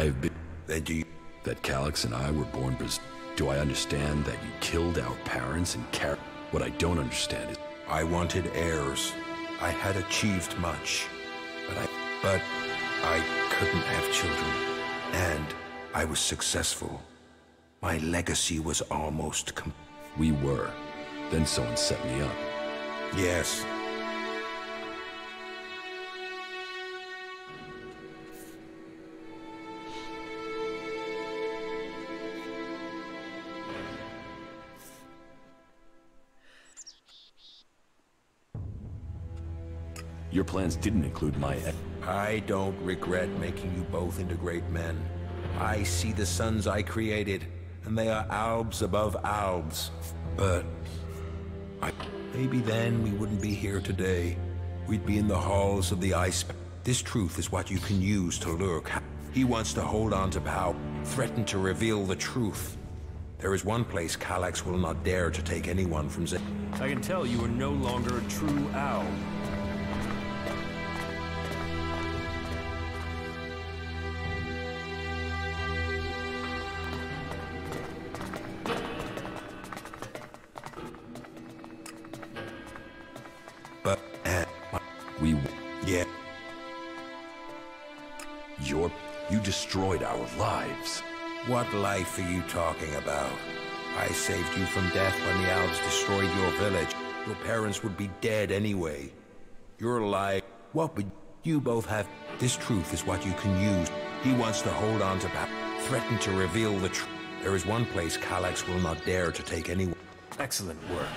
I've been... That Calyx and I were born... Do I understand that you killed our parents and What I don't understand is... I wanted heirs. I had achieved much. But I couldn't have children. And I was successful. My legacy was almost We were. Then someone set me up. Yes. Your plans didn't include my... I don't regret making you both into great men. I see the sons I created, and they are albs above albs. But... maybe then we wouldn't be here today. We'd be in the halls of the ice... This truth is what you can use to lure... He wants to hold on to power, threaten to reveal the truth. There is one place Calyx will not dare to take anyone from Z... I can tell you are no longer a true owl. But, Yeah. You destroyed our lives. What life are you talking about? I saved you from death when the elves destroyed your village. Your parents would be dead anyway. You're alive. What would you both have? This truth is what you can use. He wants to hold on to power, threaten to reveal the truth. There is one place Calyx will not dare to take anyone. Excellent work.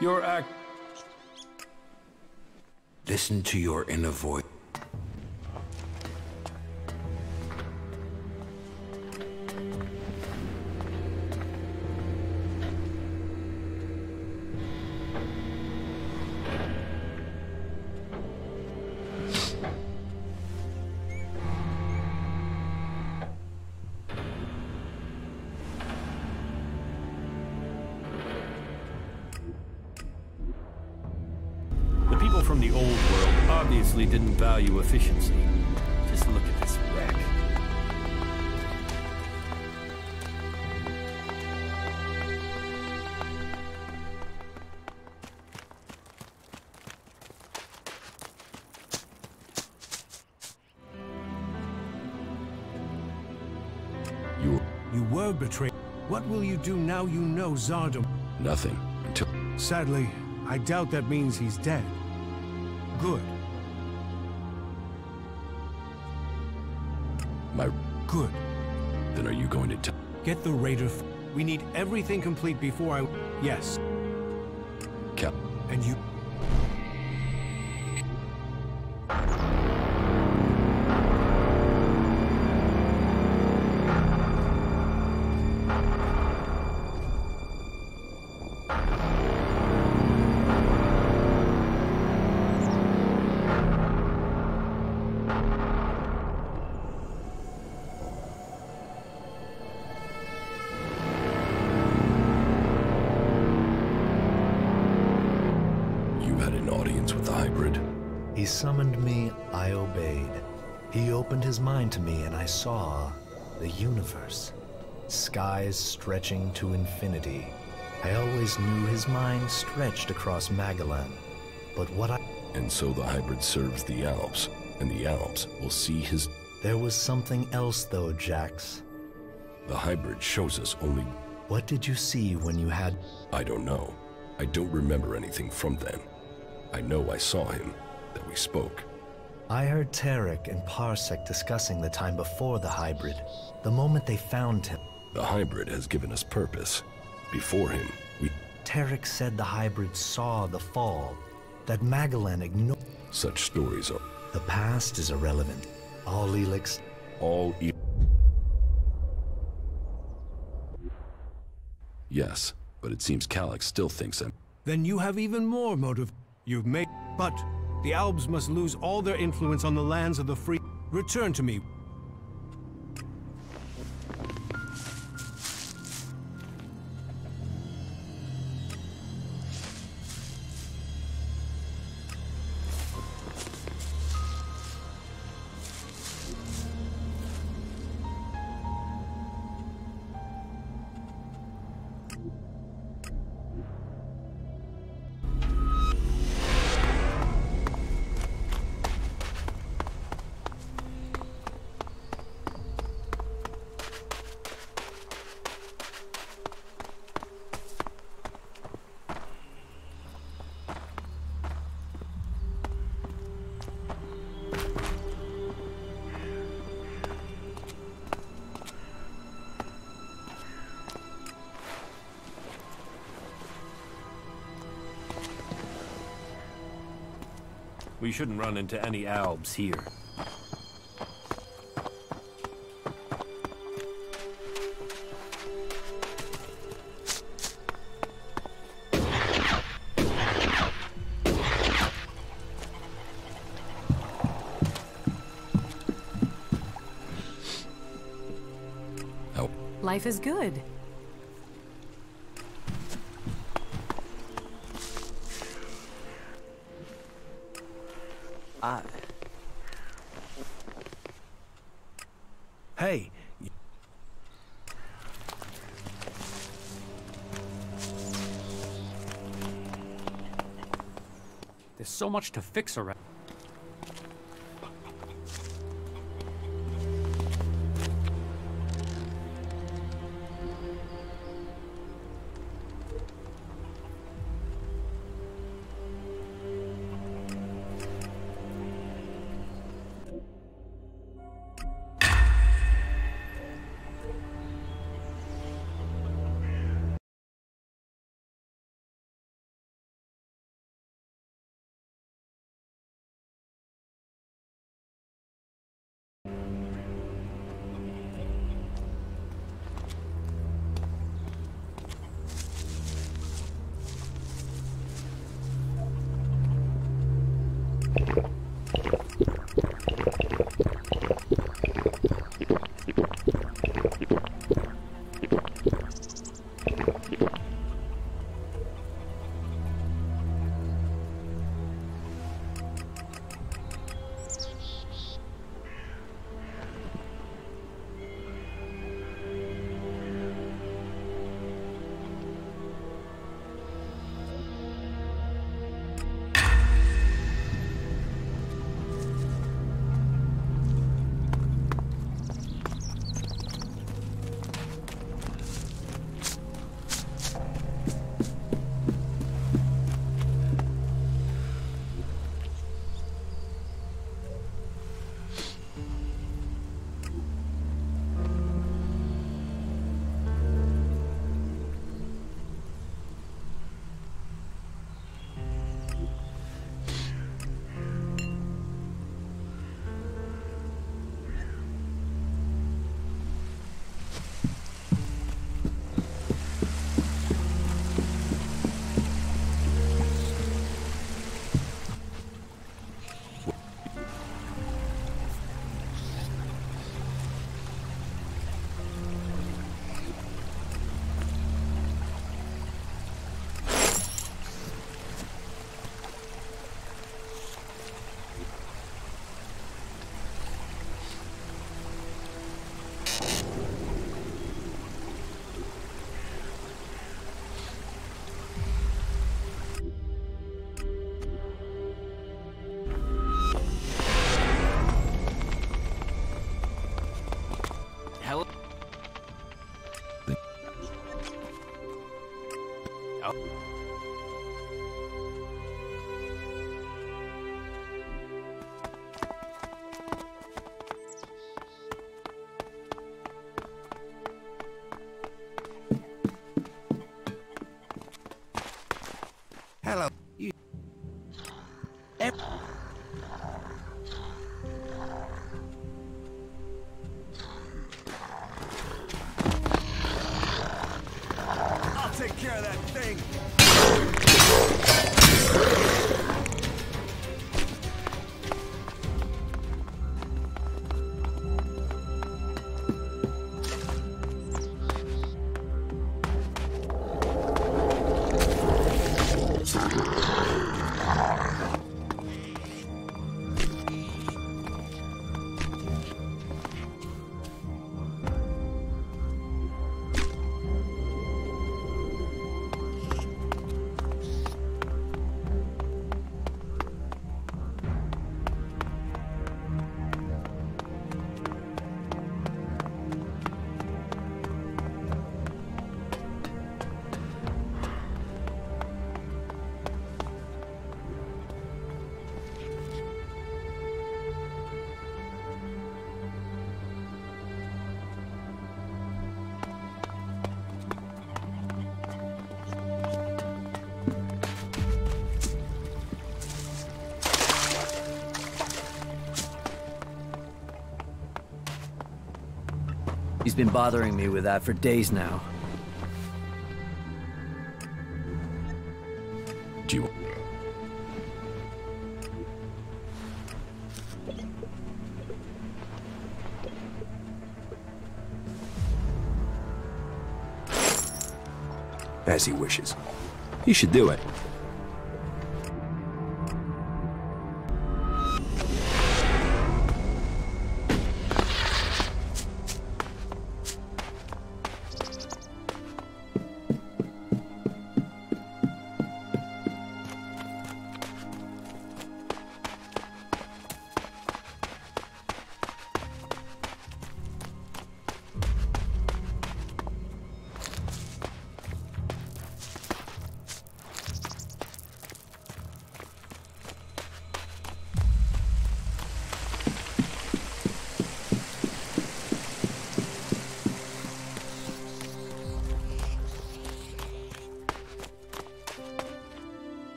Your act... Listen to your inner voice. From the old world obviously didn't value efficiency. Just look at this wreck. You were betrayed. What will you do now you know Zardom? Nothing, until... Sadly, I doubt that means he's dead. Good. Good. Then are you going to Get the raider we need everything complete before I... Yes. And you... He summoned me, I obeyed. He opened his mind to me and I saw the universe. Skies stretching to infinity. I always knew his mind stretched across Magellan. But what I... And so the hybrid serves the Alps, and the Alps will see his... There was something else though, Jax. The hybrid shows us only... What did you see when you had... I don't know. I don't remember anything from then. I know I saw him. That we spoke. I heard Tarek and Parsec discussing the time before the hybrid, the moment they found him. The hybrid has given us purpose. Before him, we... Tarek said the hybrid saw the fall, that Magellan ignored... Such stories are... The past is irrelevant. All Elex... Yes, but it seems Calyx still thinks I'm... Then you have even more motive. You've made... But... The Albs must lose all their influence on the lands of the free... Return to me. We shouldn't run into any albs here. Life is good. Hey. There's so much to fix around. Hello. You. I'll take care of that thing. He's been bothering me with that for days now. Do you... As he wishes. He should do it.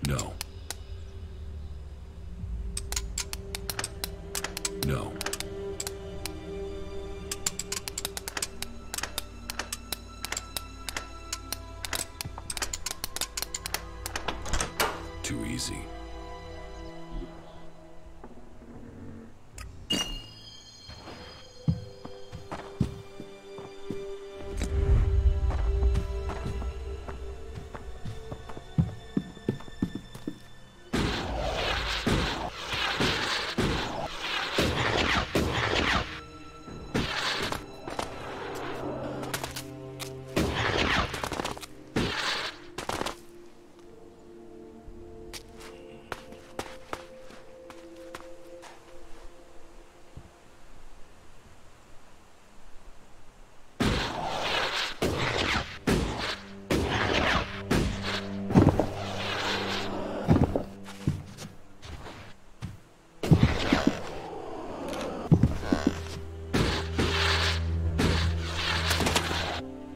No. No. Too easy.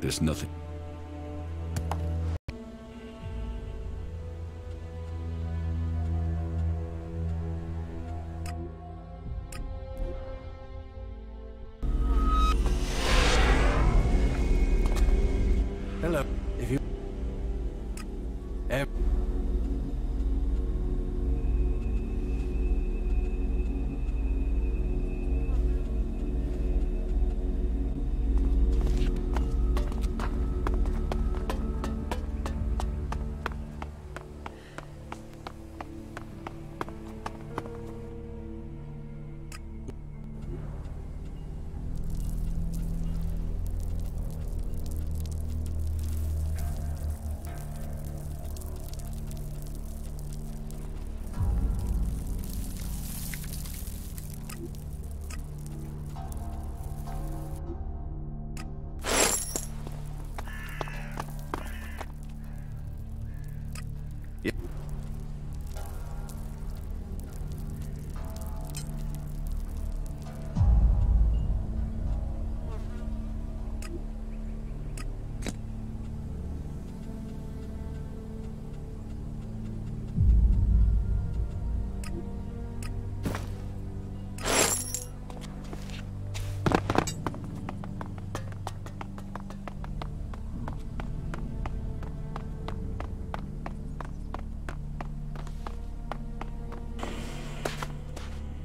There's nothing. Hello. If you...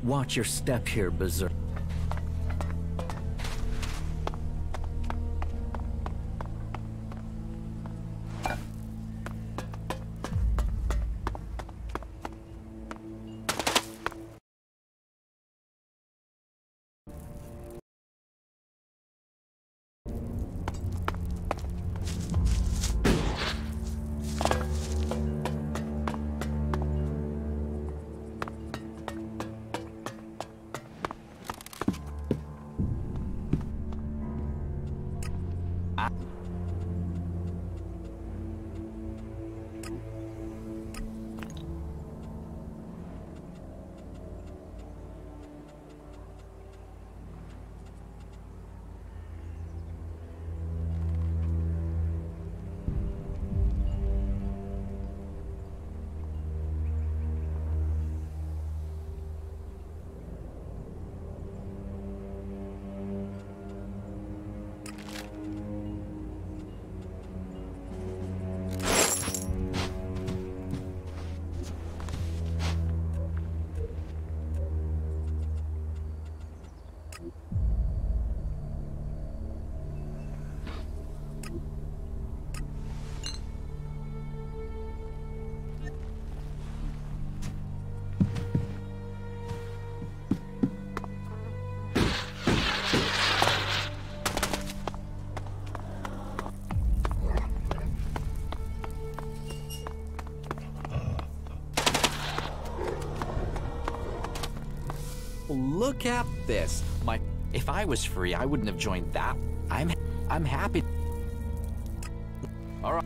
Watch your step here, Berserk. look at this. If I was free, I wouldn't have joined that. I'm happy. All right.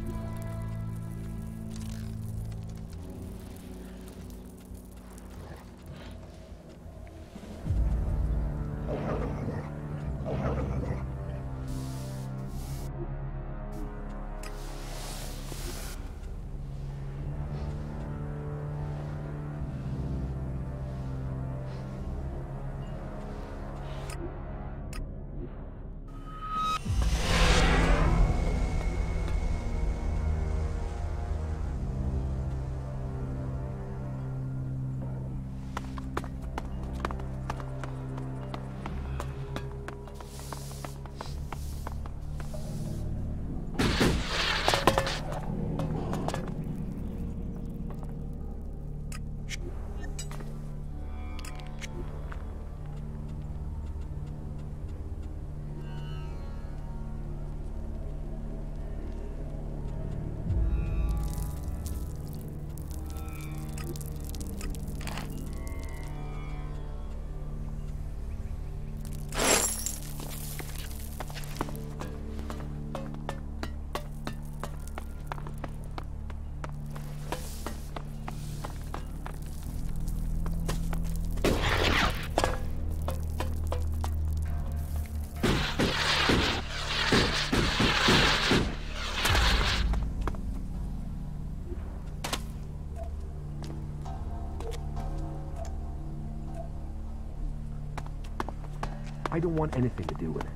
I don't want anything to do with it.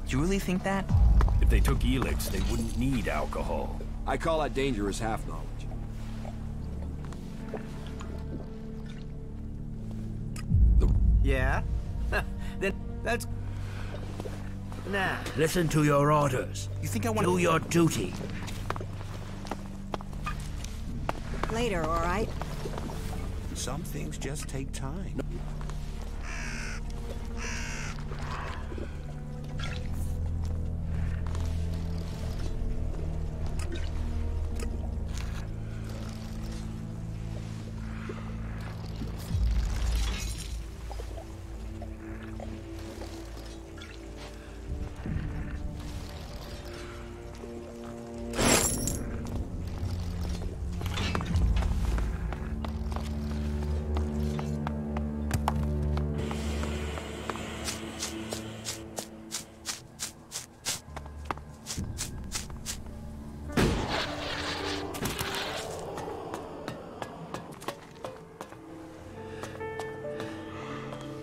You really think that? If they took Elex, they wouldn't need alcohol. I call that dangerous half-knowledge. Yeah? Then that's... Now, listen to your orders. You think I want to... Do your duty. Later, all right? Some things just take time.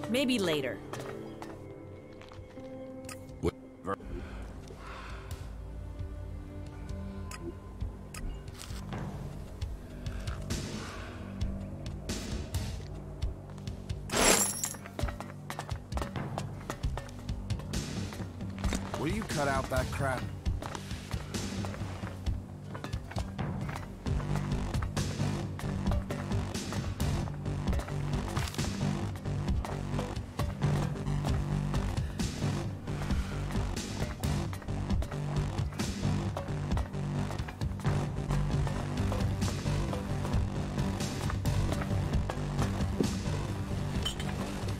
Maybe later. Will you cut out that crap?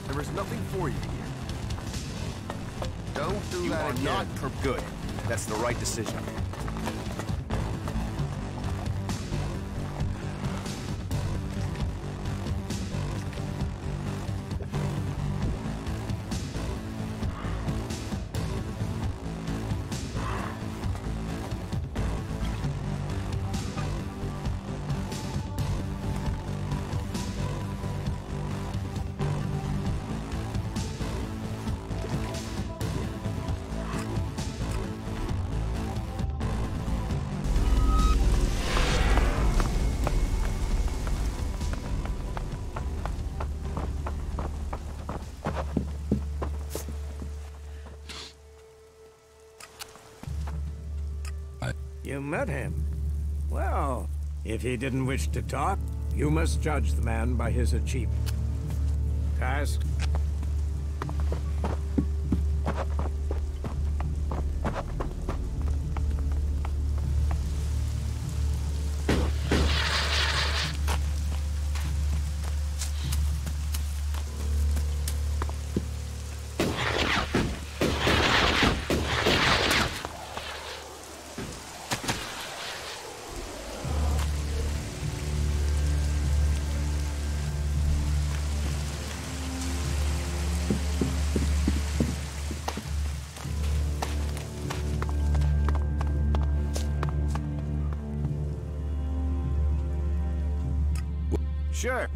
There is nothing for you here. Don't do that again. You are not good. That's the right decision. You met him. Well, if he didn't wish to talk, you must judge the man by his achievement. Task? Sure.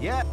Yeah.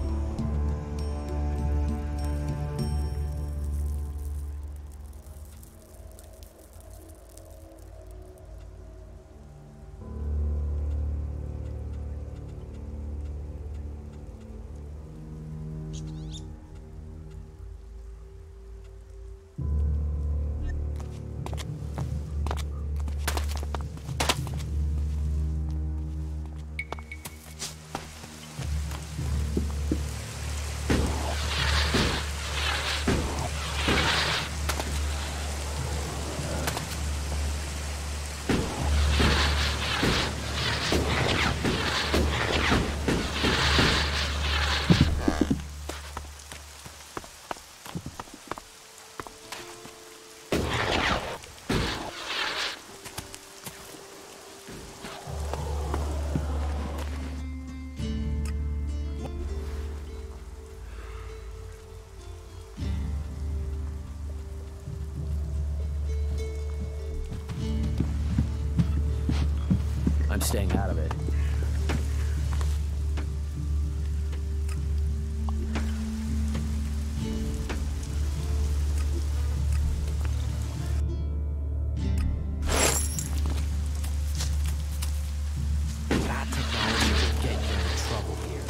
I'm staying out of it. That technology will get you into trouble here.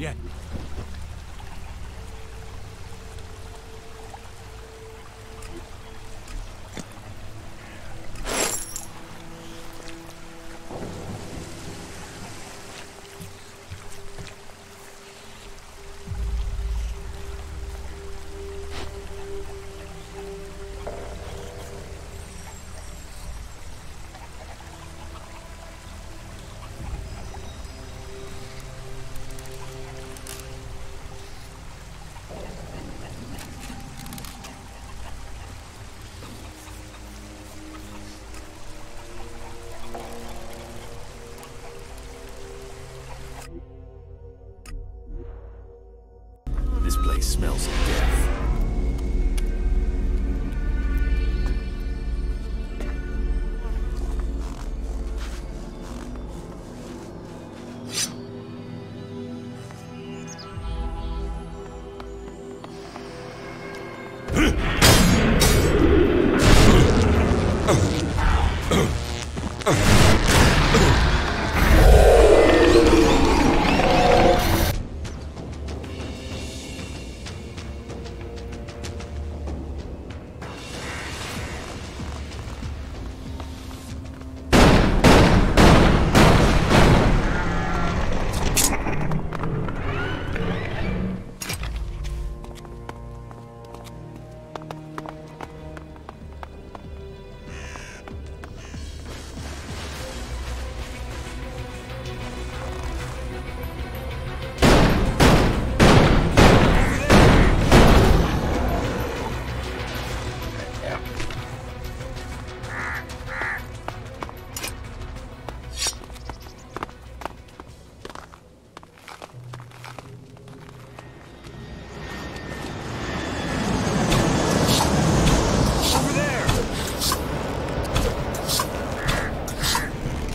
Yeah. This place smells of death.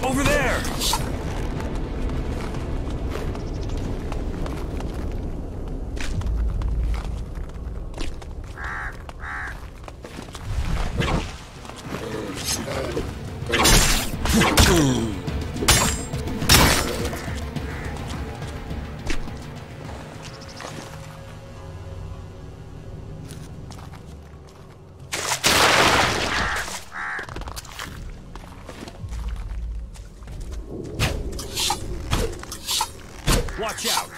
Over there! Watch out!